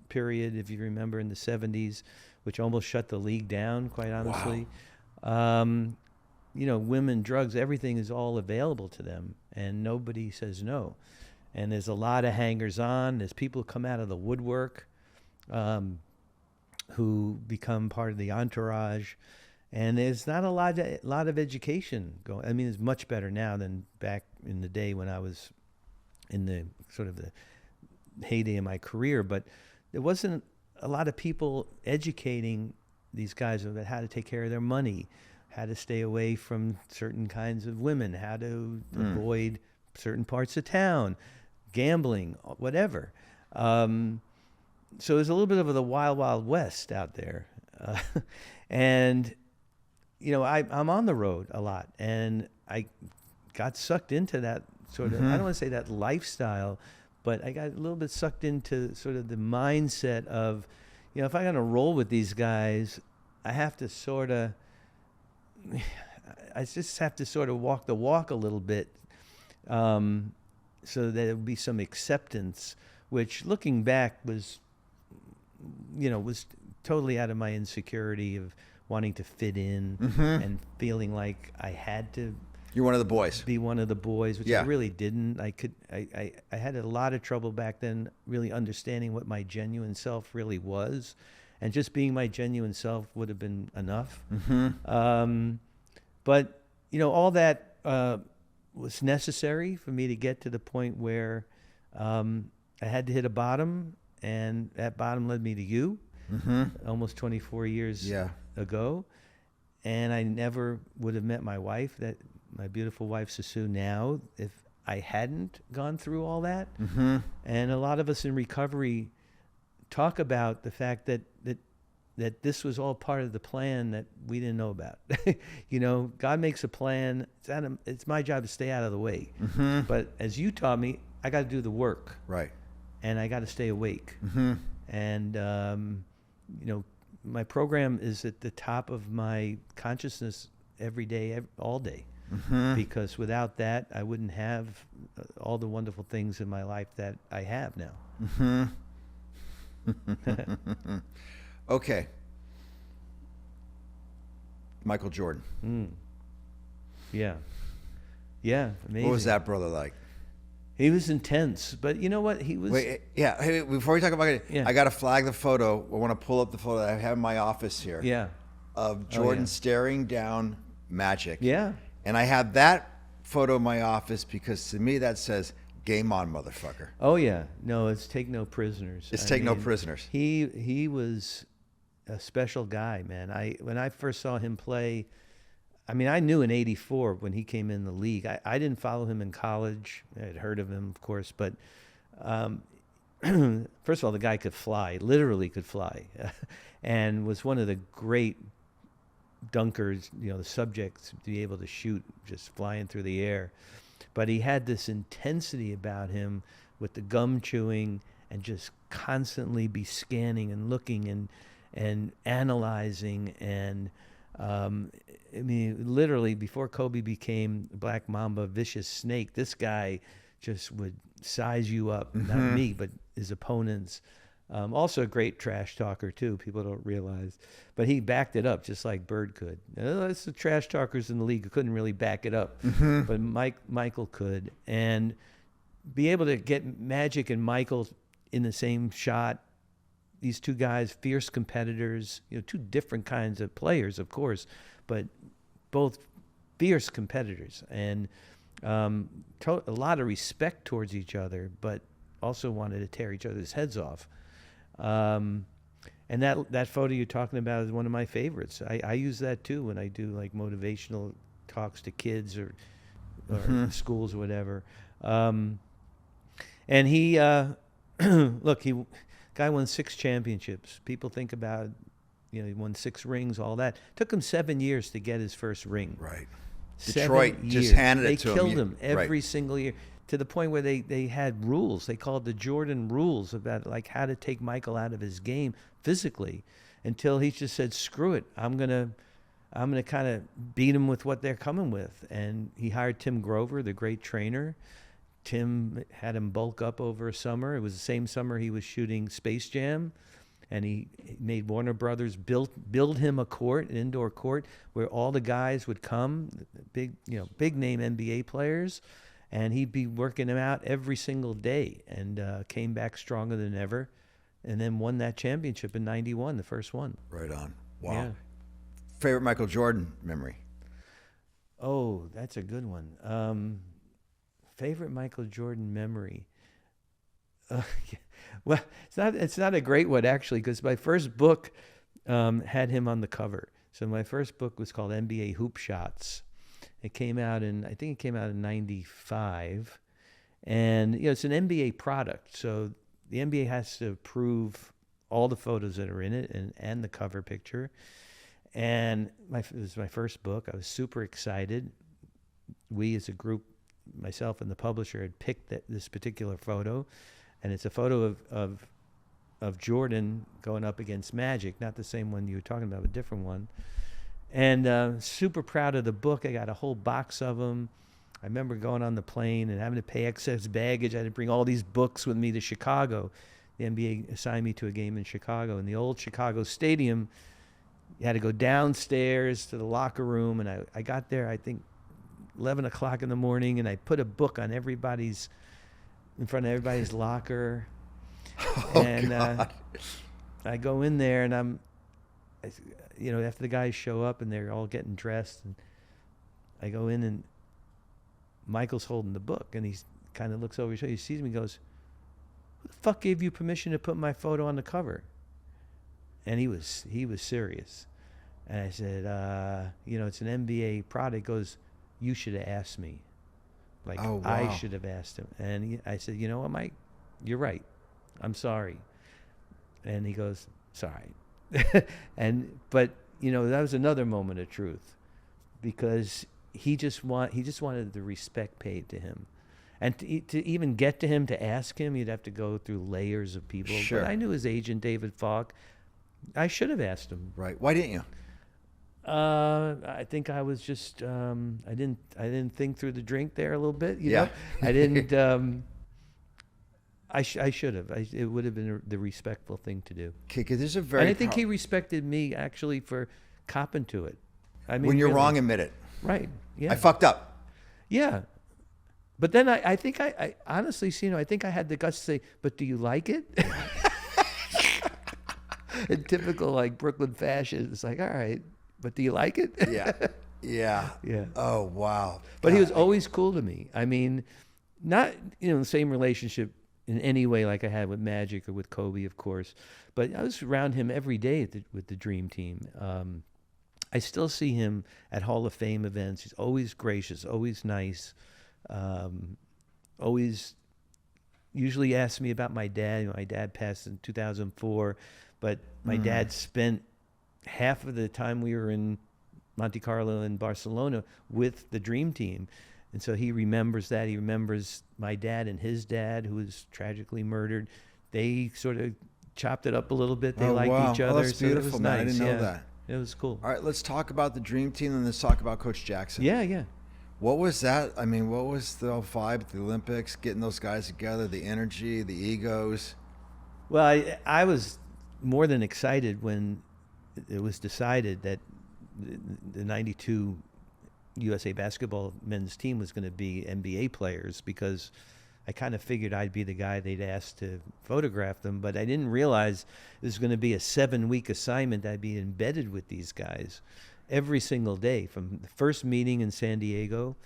period, if you remember, in the 70s, which almost shut the league down, quite honestly. Wow. You know, women, drugs, everything is all available to them, and nobody says no. And there's a lot of hangers-on. There's people who come out of the woodwork who become part of the entourage. And there's not a lot of education going. I mean, it's much better now than back in the day when I was in the sort of the heyday of my career. But there wasn't a lot of people educating these guys about how to take care of their money, how to stay away from certain kinds of women, how to avoid certain parts of town, gambling, whatever. So there's a little bit of the wild, wild west out there. And, you know, I'm on the road a lot, and I got sucked into that sort of, I don't want to say that lifestyle, but I got a little bit sucked into sort of the mindset of, you know, if I'm going to roll with these guys, I just have to sort of walk the walk a little bit. so that there would be some acceptance, which looking back was totally out of my insecurity of wanting to fit in and feeling like I had to You're one of the boys. be one of the boys, which Yeah. I really didn't. I had a lot of trouble back then really understanding what my genuine self really was, and just being my genuine self would have been enough. But all that was necessary for me to get to the point where I had to hit a bottom, and that bottom led me to you almost 24 years Yeah. ago. And I never would have met my wife, my beautiful wife Susu, now if I hadn't gone through all that. And a lot of us in recovery talk about the fact that this was all part of the plan that we didn't know about. God makes a plan. It's my job to stay out of the way. But as you taught me, I got to do the work. Right. And I got to stay awake. And, my program is at the top of my consciousness every day, all day. Because without that, I wouldn't have all the wonderful things in my life that I have now. Okay. Michael Jordan. Yeah. Yeah, amazing. What was that brother like? He was intense, but you know what? He was... Wait, yeah. Hey, before we talk about it, Yeah. I got to flag the photo. I want to pull up the photo that I have in my office here. Yeah. Of Jordan yeah. staring down Magic. Yeah. And I have that photo in my office because to me that says, game on, motherfucker. Oh, yeah. No, it's take no prisoners. It's take no prisoners. He was a special guy, man. When I first saw him play... I knew in '84 when he came in the league. I didn't follow him in college. I had heard of him, of course, but first of all, the guy could fly, literally could fly, and was one of the great dunkers, the subjects to be able to shoot just flying through the air. But he had this intensity about him with the gum chewing and just constantly be scanning and looking and analyzing and literally before Kobe became Black Mamba, vicious snake, this guy just would size you up. Not me, but his opponents. Also a great trash talker too. People don't realize, but he backed it up just like Bird could. It's the trash talkers in the league who couldn't really back it up, but Michael could, and be able to get Magic and Michael in the same shot. These two guys, fierce competitors, two different kinds of players, of course, but both fierce competitors, and a lot of respect towards each other, but also wanted to tear each other's heads off. And that photo you're talking about is one of my favorites. I use that too when I do like motivational talks to kids or schools or whatever. And he, look, guy won 6 championships. People think about, he won 6 rings, all that. Took him 7 years to get his first ring. Right. 7 Detroit just years. handed it to him. They killed him every Right. single year, to the point where they had rules. They called the Jordan rules about like how to take Michael out of his game physically, until he just said, screw it. I'm gonna kind of beat him with what they're coming with. And he hired Tim Grover, the great trainer. Tim had him bulk up over a summer. It was the same summer he was shooting Space Jam, and he made Warner Brothers build him a court, an indoor court, where all the guys would come, big name NBA players, and he'd be working them out every single day, and came back stronger than ever, and then won that championship in '91, the first one. Right on. Wow. Yeah. Favorite Michael Jordan memory? Oh, that's a good one. Favorite Michael Jordan memory? Well, it's not a great one actually, because my first book had him on the cover. So my first book was called NBA Hoop Shots. It came out in '95, and it's an NBA product. So the NBA has to approve all the photos that are in it and the cover picture. And it was my first book. I was super excited. We as a group, myself and the publisher, had picked this particular photo, and it's a photo of Jordan going up against Magic, not the same one you were talking about, a different one. And super proud of the book. I got a whole box of them. I remember going on the plane and having to pay excess baggage. I had to bring all these books with me to Chicago. The NBA assigned me to a game in Chicago. In the old Chicago Stadium, you had to go downstairs to the locker room, and I got there, I think, 11 o'clock in the morning, and I put a book on in front of everybody's locker. God. I go in there, and after the guys show up and they're all getting dressed, and I go in, and Michael's holding the book, and he kind of looks over his shoulder. He sees me and goes, "Who the fuck gave you permission to put my photo on the cover?" And he was serious. And I said, it's an NBA product. He goes, "You should have asked me." Like, oh, wow. I should have asked him. And I said, "You know what, Mike? You're right. I'm sorry." And he goes, "Sorry." But that was another moment of truth, because he just wanted the respect paid to him. And to even get to him, to ask him, you'd have to go through layers of people. Sure. But I knew his agent, David Falk. I should have asked him. Right. Why didn't you? I think I was just I didn't think through the drink there a little bit. You Yeah. know? I didn't. I should have. It would have been the respectful thing to do. Okay, 'cause there's a very. And I think he respected me actually for copping to it. I mean, when you're really. wrong, admit it. Right. Yeah. I fucked up. Yeah. But then I think I honestly, I think I had the guts to say, "But do you like it?" In typical like Brooklyn fashion, it's like, "All right, but do you like it?" Yeah. Yeah. Yeah. Oh, wow. But he was God. always cool to me. I mean, not the same relationship in any way like I had with Magic or with Kobe, of course. But I was around him every day with the Dream Team. I still see him at Hall of Fame events. He's always gracious, always nice, always usually asks me about my dad. My dad passed in 2004, but my dad spent half of the time we were in Monte Carlo and Barcelona with the Dream Team. And so he remembers that. He remembers my dad and his dad, who was tragically murdered. They sort of chopped it up a little bit. They liked each other. Oh, that's beautiful, so it was man. nice. I didn't know that. It was cool. All right, let's talk about the Dream Team, and let's talk about Coach Jackson. Yeah. What was that? I mean, what was the vibe at the Olympics, getting those guys together, the energy, the egos? Well, I was more than excited when it was decided that the 92 USA basketball men's team was going to be NBA players, because I kind of figured I'd be the guy they'd ask to photograph them, but I didn't realize it was going to be a 7-week assignment. I'd be embedded with these guys every single day from the first meeting in San Diego.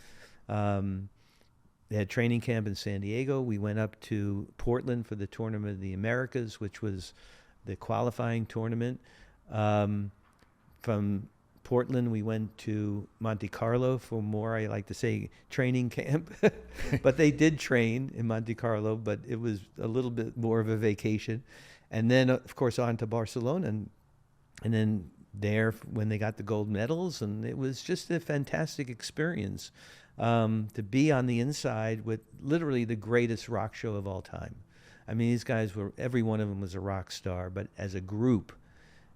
They had training camp in San Diego. We went up to Portland for the Tournament of the Americas, which was the qualifying tournament. From Portland, we went to Monte Carlo for more, I like to say, training camp. But they did train in Monte Carlo, but it was a little bit more of a vacation. And then, of course, on to Barcelona. And then there, when they got the gold medals, and it was just a fantastic experience to be on the inside with literally the greatest rock show of all time. I mean, these guys every one of them was a rock star, but as a group,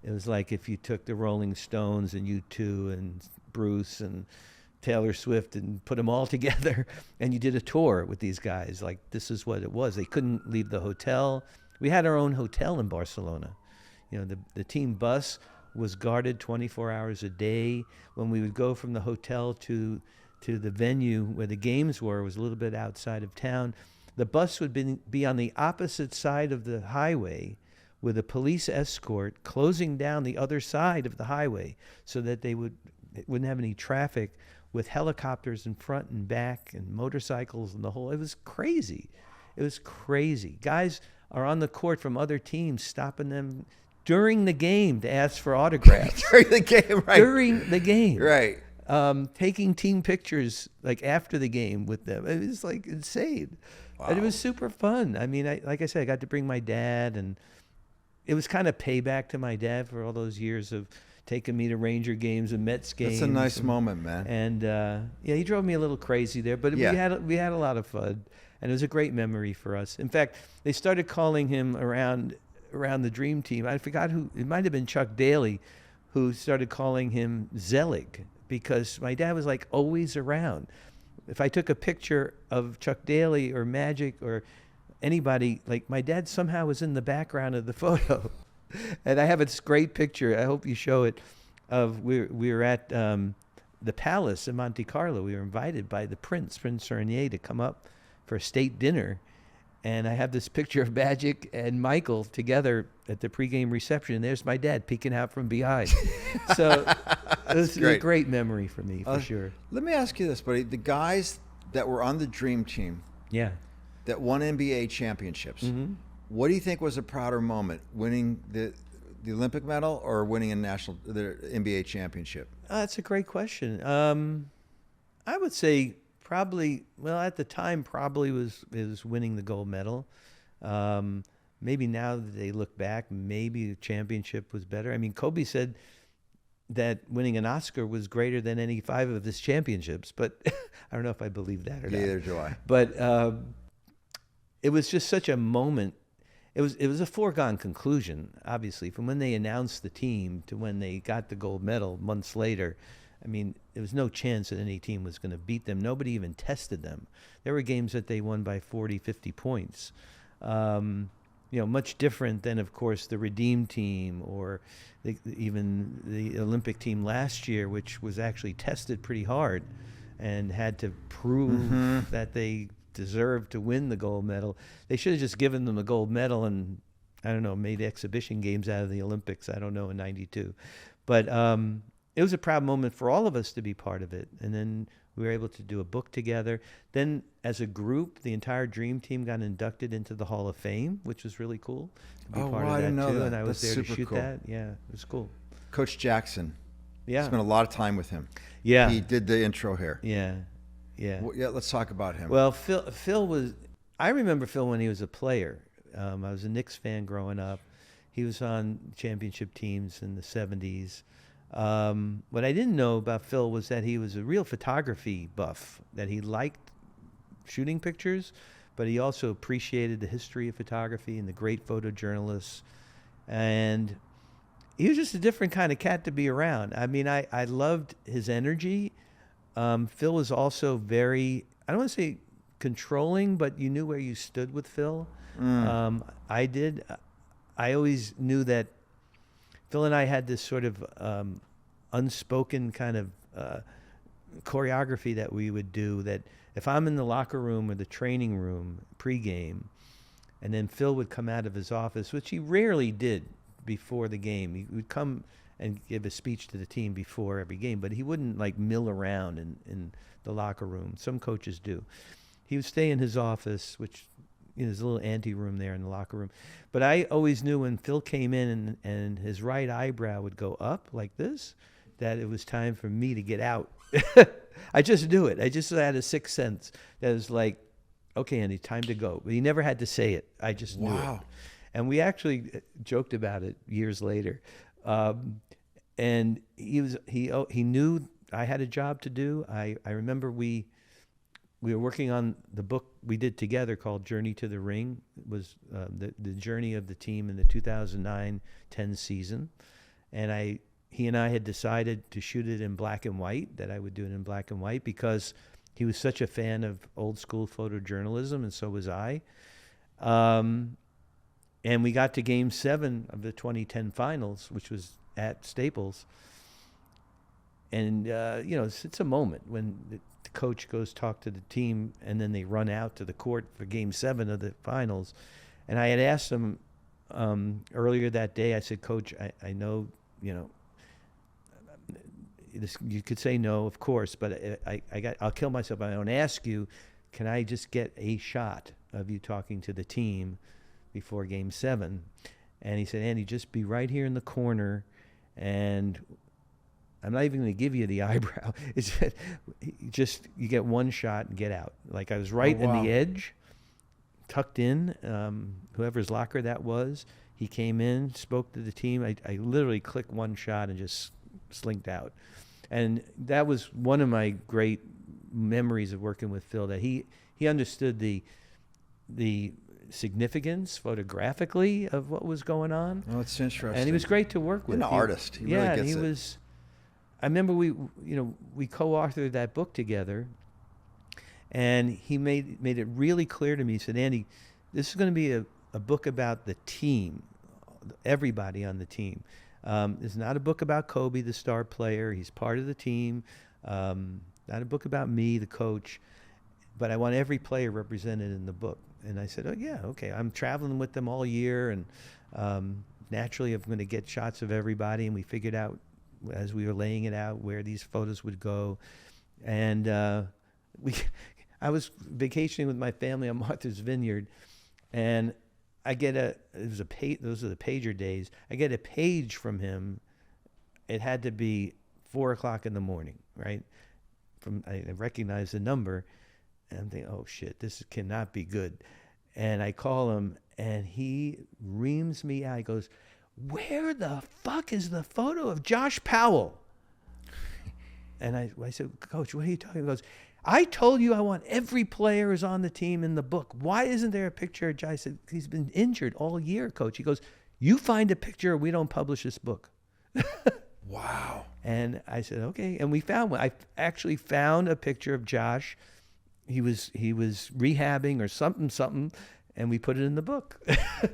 it was like if you took the Rolling Stones and U2 and Bruce and Taylor Swift and put them all together and you did a tour with these guys. Like, this is what it was. They couldn't leave the hotel. We had our own hotel in Barcelona. The team bus was guarded 24 hours a day. When we would go from the hotel to the venue where the games were, it was a little bit outside of town. The bus would be on the opposite side of the highway, with a police escort closing down the other side of the highway so that it wouldn't have any traffic, with helicopters in front and back and motorcycles and the whole. It was crazy. It was crazy. Guys are on the court from other teams, stopping them during the game to ask for autographs. During the game, right? During the game. Right. Taking team pictures like after the game with them. It was like insane. Wow. And it was super fun. I mean, like I said, I got to bring my dad, and it was kind of payback to my dad for all those years of taking me to Ranger games and Mets games. That's a nice moment, man. And he drove me a little crazy there, but Yeah. we had a lot of fun, and it was a great memory for us. In fact, they started calling him around the Dream Team. I forgot who. It might have been Chuck Daly, who started calling him Zelig, because my dad was like always around. if I took a picture of Chuck Daly or Magic or anybody, like my dad somehow was in the background of the photo. And I have this great picture, I hope you show it, of we were at the Palace in Monte Carlo. We were invited by the Prince Serenier, to come up for a state dinner. And I have this picture of Magic and Michael together at the pregame reception. And there's my dad peeking out from behind. So it was a great memory for me, for sure. Let me ask you this, buddy. The guys that were on the Dream Team, that won NBA championships, what do you think was a prouder moment, winning the Olympic medal or winning the NBA championship? That's a great question. I would say probably, well, at the time, probably was winning the gold medal. Maybe now that they look back, maybe the championship was better. I mean, Kobe said that winning an Oscar was greater than any 5 of his championships, but I don't know if I believe that or not. Neither do I. But it was just such a moment. It was a foregone conclusion, obviously, from when they announced the team to when they got the gold medal months later. I mean, there was no chance that any team was going to beat them. Nobody even tested them. There were games that they won by 40, 50 points. Much different than, of course, the Redeem team or even the Olympic team last year, which was actually tested pretty hard and had to prove that they deserved to win the gold medal. They should have just given them the gold medal and, I don't know, made exhibition games out of the Olympics, I don't know, in 92. But it was a proud moment for all of us to be part of it. And then we were able to do a book together. Then as a group, the entire Dream Team got inducted into the Hall of Fame, which was really cool to be part of I didn't know that. And I was That's there to super shoot cool. that. Yeah, it was cool. Coach Jackson. Yeah. Spent a lot of time with him. Yeah. He did the intro here. Yeah. Yeah. Well, yeah, let's talk about him. Well, Phil was, I remember Phil when he was a player. I was a Knicks fan growing up. He was on championship teams in the 70s. What I didn't know about Phil was that he was a real photography buff, that he liked shooting pictures, but he also appreciated the history of photography and the great photojournalists. And he was just a different kind of cat to be around. I mean, I loved his energy. Phil was also very, I don't want to say controlling, but you knew where you stood with Phil. I did. I always knew that Phil and I had this sort of unspoken kind of choreography that we would do, that if I'm in the locker room or the training room pregame, and then Phil would come out of his office, which he rarely did before the game. He would come and give a speech to the team before every game, but he wouldn't like mill around in the locker room. Some coaches do. He would stay in his office, which, there's a little ante room there in the locker room. But I always knew when Phil came in and his right eyebrow would go up like this, that it was time for me to get out. I just knew it. I just had a sixth sense that it was like, okay, Andy, time to go. But he never had to say it. I just knew it. And we actually joked about it years later. And he knew I had a job to do. I remember we were working on the book we did together called Journey to the Ring. It was the journey of the team in the 2009-10 season. And he and I had decided to shoot it in black and white, that I would do it in black and white, because he was such a fan of old school photojournalism, and so was I. And we got to Game 7 of the 2010 finals, which was at Staples. And, it's a moment when the coach goes talk to the team, and then they run out to the court for Game 7 of the finals. And I had asked him earlier that day, I said, Coach, I know, you could say no, of course, but I'll kill myself. I don't ask you, can I just get a shot of you talking to the team before Game 7? And he said, Andy, just be right here in the corner, and I'm not even going to give you the eyebrow. It's just, you get one shot and get out. Like I was right in the edge, tucked in, whoever's locker that was. He came in, spoke to the team. I literally clicked one shot and just slinked out. And that was one of my great memories of working with Phil, that he understood the significance photographically of what was going on. Oh, it's interesting. And he was great to work with. An artist. He really gets it. I remember we co-authored that book together, And he made it really clear to me. He said, Andy, this is going to be a book about the team, everybody on the team. It's not a book about Kobe, the star player. He's part of the team. Not a book about me, the coach. But I want every player represented in the book. And I said, oh, yeah, okay. I'm traveling with them all year, and naturally I'm going to get shots of everybody. And we figured out, as we were laying it out, where these photos would go. And I was vacationing with my family on Martha's Vineyard, and I get those are the pager days. I get a page from him. It had to be 4:00 in the morning, right? I recognize the number, and I'm thinking, oh shit, this cannot be good. And I call him, and he reams me out. He goes, where the fuck is the photo of Josh Powell? And I said, Coach, what are you talking about? He goes, I told you I want every player who's on the team in the book. Why isn't there a picture of Josh? I said, he's been injured all year, Coach. He goes, you find a picture or we don't publish this book. Wow. And I said, okay. And we found one. I actually found a picture of Josh. He was rehabbing or something, and we put it in the book.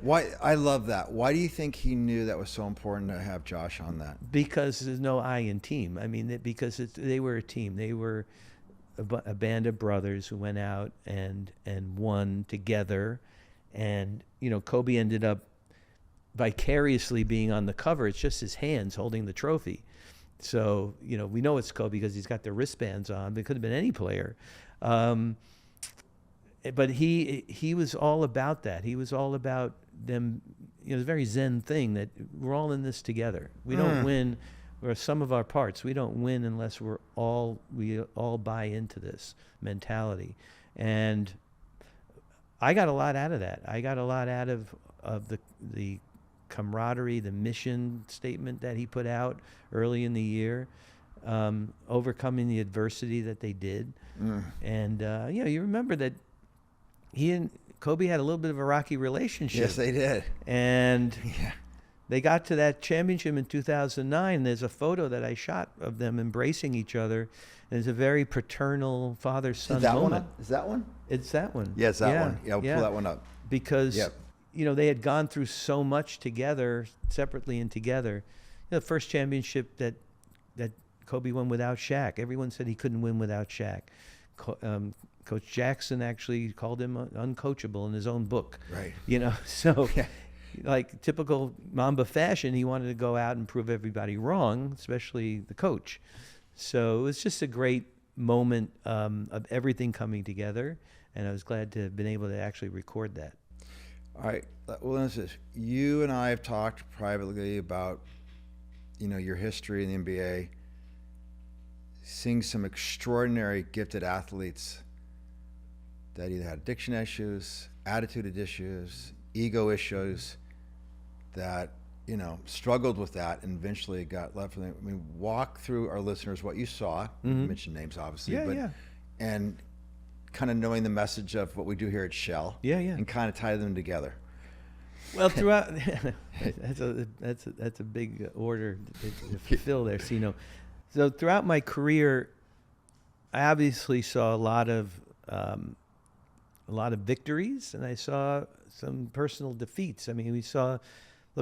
Why? I love that. Why do you think he knew that was so important to have Josh on that? Because there's no I in team. I mean, because they were a team. They were a band of brothers who went out and won together. And, Kobe ended up vicariously being on the cover. It's just his hands holding the trophy. So, we know it's Kobe because he's got the wristbands on. But it could have been any player. But he was all about that. He was all about them. It's a very Zen thing that we're all in this together. We don't win, or some of our parts. We don't win unless we all buy into this mentality. And I got a lot out of that. I got a lot out of the camaraderie, the mission statement that he put out early in the year, overcoming the adversity that they did. And you remember that he and Kobe had a little bit of a rocky relationship. Yes, they did. And they got to that championship in 2009. There's a photo that I shot of them embracing each other. And it's a very paternal father-son moment. Is that one? It's that one. Yeah, it's that one. Yeah, we'll pull that one up. Because, they had gone through so much together, separately and together. The first championship that Kobe won without Shaq. Everyone said he couldn't win without Shaq. Coach Jackson actually called him uncoachable in his own book. Right. So like typical Mamba fashion, he wanted to go out and prove everybody wrong, especially the coach. So it was just a great moment of everything coming together, and I was glad to have been able to actually record that. All right. Well, listen, you and I have talked privately about, your history in the NBA, seeing some extraordinary gifted athletes that either had addiction issues, attitude issues, ego issues, that, struggled with that and eventually got left from them. I mean, walk through our listeners what you saw. You mentioned names, obviously. And kind of knowing the message of what we do here at Shell. And kind of tie them together. Well, throughout, that's a big order to fulfill there, Seano. So throughout my career, I obviously saw a lot of victories, and I saw some personal defeats. I mean,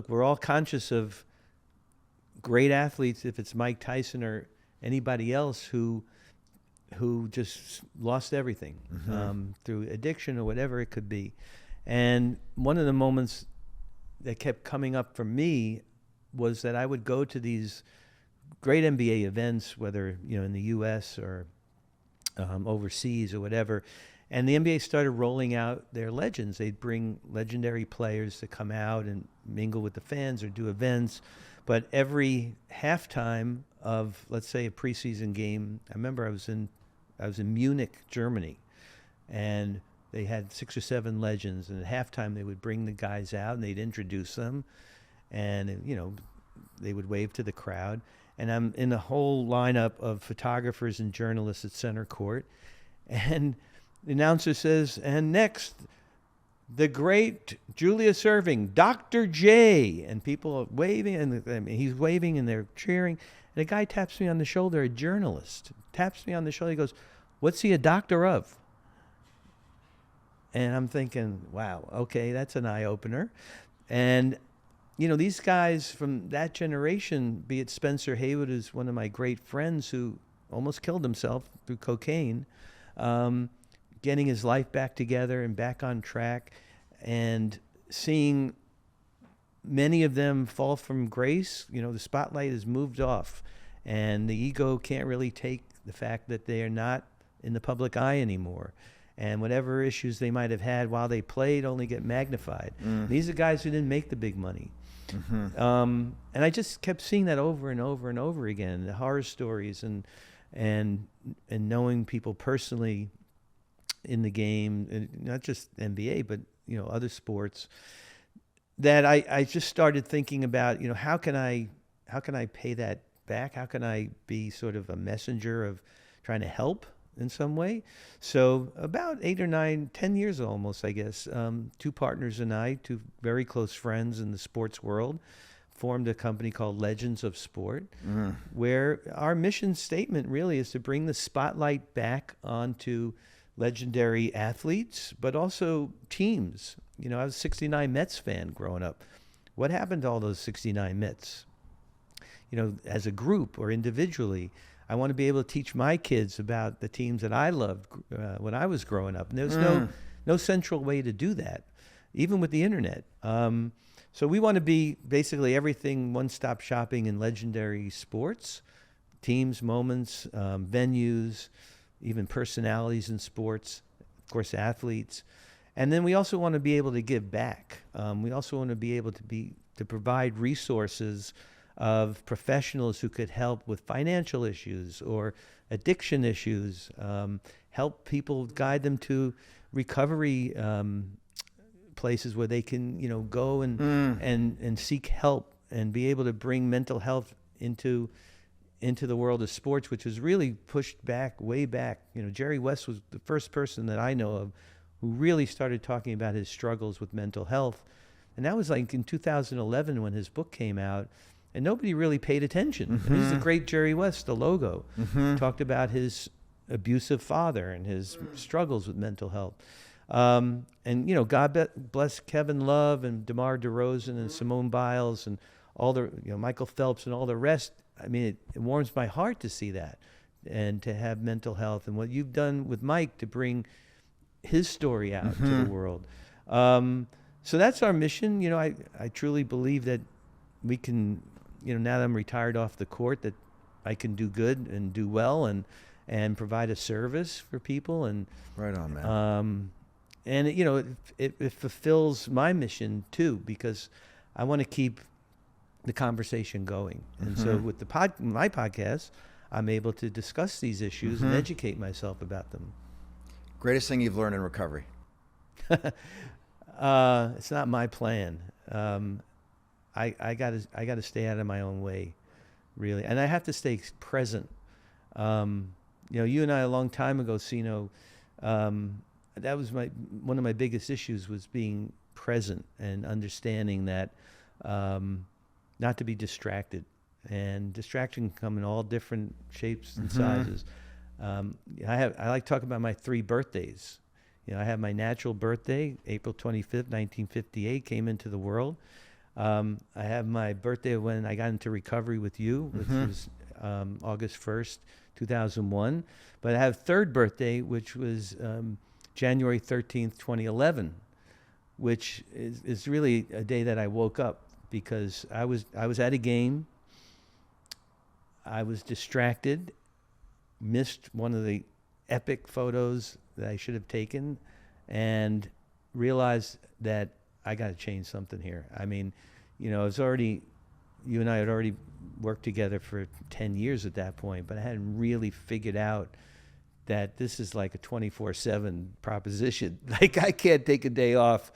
we're all conscious of great athletes, if it's Mike Tyson or anybody else who just lost everything through addiction or whatever it could be. And one of the moments that kept coming up for me was that I would go to these great NBA events, whether in the U.S. or overseas or whatever, and the NBA started rolling out their legends. They'd bring legendary players to come out and mingle with the fans or do events. But every halftime of, let's say, a preseason game, I remember I was in Munich, Germany, and they had 6 or 7 legends, and at halftime they would bring the guys out and they'd introduce them, and they would wave to the crowd. And I'm in a whole lineup of photographers and journalists at center court, and the announcer says, and next, the great Julius Erving, Dr. J, and people are waving, and he's waving and they're cheering, and a guy taps me on the shoulder, a journalist taps me on the shoulder. He goes, "What's he a doctor of?" And I'm thinking, wow, okay, that's an eye opener. And these guys from that generation, be it Spencer Haywood, who's one of my great friends who almost killed himself through cocaine, getting his life back together and back on track, and seeing many of them fall from grace. The spotlight is moved off, and the ego can't really take the fact that they are not in the public eye anymore. And whatever issues they might have had while they played only get magnified. These are guys who didn't make the big money. And I just kept seeing that over and over and over again, the horror stories and knowing people personally in the game, and not just NBA, but other sports, that I just started thinking about, how can I pay that back? How can I be sort of a messenger of trying to help in some way? So about 8 or 9, 10 years almost, I guess, two partners and I, two very close friends in the sports world, formed a company called Legends of Sport, where our mission statement really is to bring the spotlight back onto legendary athletes, but also teams. I was a 69 Mets fan growing up. What happened to all those 69 Mets? As a group or individually, I want to be able to teach my kids about the teams that I loved when I was growing up. And there's no central way to do that, even with the internet. So we want to be basically everything, one-stop shopping in legendary sports, teams, moments, venues, even personalities in sports, of course, athletes. And then we also want to be able to give back. We also want to be able to provide resources of professionals who could help with financial issues or addiction issues, help people, guide them to recovery places where they can, go and seek help and be able to bring mental health into the world of sports, which was really pushed back, way back. Jerry West was the first person that I know of who really started talking about his struggles with mental health. And that was like in 2011 when his book came out. And nobody really paid attention. This is the great Jerry West, the logo. Talked about his abusive father and his struggles with mental health. And, God bless Kevin Love and DeMar DeRozan and Simone Biles and all the, Michael Phelps and all the rest. I mean, it warms my heart to see that and to have mental health and what you've done with Mike to bring his story out to the world. So that's our mission. I truly believe that we can, now that I'm retired off the court, that I can do good and do well and provide a service for people. And right on, man. And it fulfills my mission too, because I want to keep the conversation going. And so with my podcast, I'm able to discuss these issues and educate myself about them. Greatest thing you've learned in recovery? It's not my plan. I gotta stay out of my own way, really, and I have to stay present. You and I a long time ago, Seano, that was one of my biggest issues, was being present and understanding that not to be distracted, and distraction can come in all different shapes and sizes. I like to talk about my 3 birthdays. I have my natural birthday, April 25th, 1958, came into the world. I have my birthday when I got into recovery with you, which was August 1st, 2001. But I have 3rd birthday, which was January 13th, 2011, which is really a day that I woke up because I was at a game. I was distracted, missed one of the epic photos that I should have taken, and realized that I got to change something here. I mean, you and I had already worked together for 10 years at that point, but I hadn't really figured out that this is like a 24/7 proposition. Like, I can't take a day off,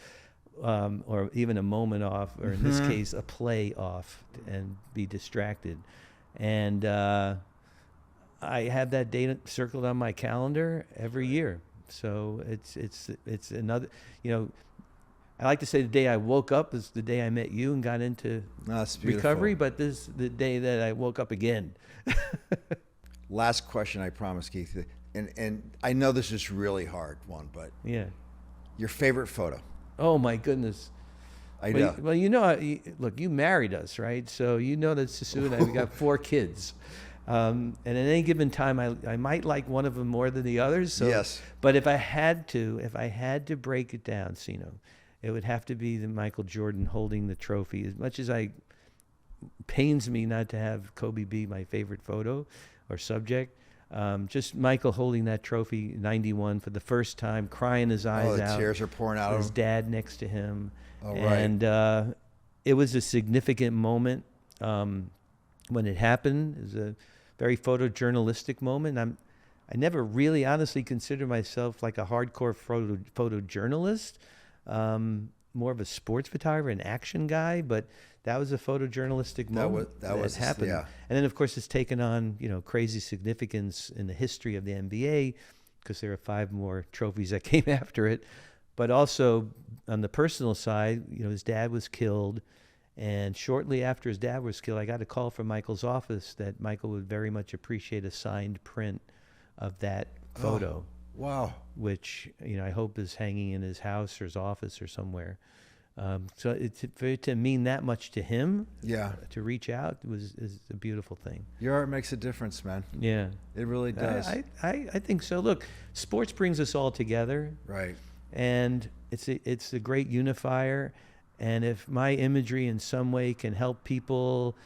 or even a moment off, or in this case, a play off, and be distracted. And I have that date circled on my calendar every year. So it's another, I like to say the day I woke up is the day I met you and got into recovery, but this is the day that I woke up again. Last question, I promise, Keith. And I know this is really hard one, but yeah, your favorite photo. Oh my goodness. I know. Well, look, you married us, right? So you know that Susu and I, we got 4 kids. And at any given time, I might like one of them more than the others. So, Yes. But if I had to break it down, Seano, it would have to be the Michael Jordan holding the trophy. As much as pains me not to have Kobe be my favorite photo or subject, just Michael holding that trophy, 91, for the first time, crying his eyes out. The tears are pouring out. His dad next to him. Oh, right. And it was a significant moment when it happened. It was a very photojournalistic moment. I never really honestly considered myself like a hardcore photojournalist, more of a sports photographer, an action guy, but that was a photojournalistic moment that happened. Yeah. And then, of course, it's taken on, crazy significance in the history of the NBA because there are 5 more trophies that came after it. But also on the personal side, his dad was killed. And shortly after his dad was killed, I got a call from Michael's office that Michael would very much appreciate a signed print of that photo. Oh, wow. Which, I hope is hanging in his house or his office or somewhere. So for it to mean that much to him, to reach out is a beautiful thing. Your art makes a difference, man. Yeah. It really does. I think so. Look, sports brings us all together. Right. And it's a great unifier. And if my imagery in some way can help people,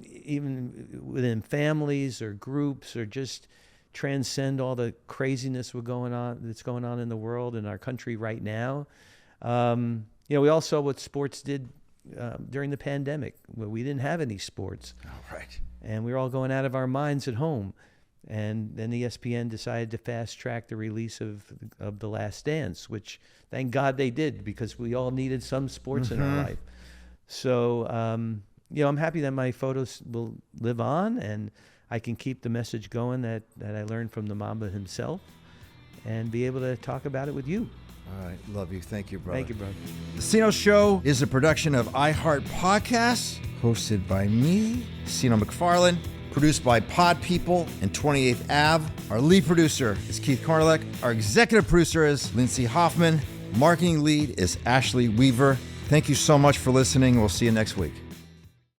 even within families or groups, or just transcend all the craziness that's going on in the world and our country right now. We all saw what sports did during the pandemic, where we didn't have any sports. Oh, right. And we were all going out of our minds at home. And then ESPN decided to fast track the release of The Last Dance, which thank God they did, because we all needed some sports in our life. So, I'm happy that my photos will live on, and I can keep the message going that I learned from the Mamba himself, and be able to talk about it with you. All right. Love you. Thank you, brother. Thank you, brother. The Seano Show is a production of iHeart Podcasts, hosted by me, Seano McFarlane, produced by Pod People and 28th Ave. Our lead producer is Keith Karnalek. Our executive producer is Lindsay Hoffman. Marketing lead is Ashley Weaver. Thank you so much for listening. We'll see you next week.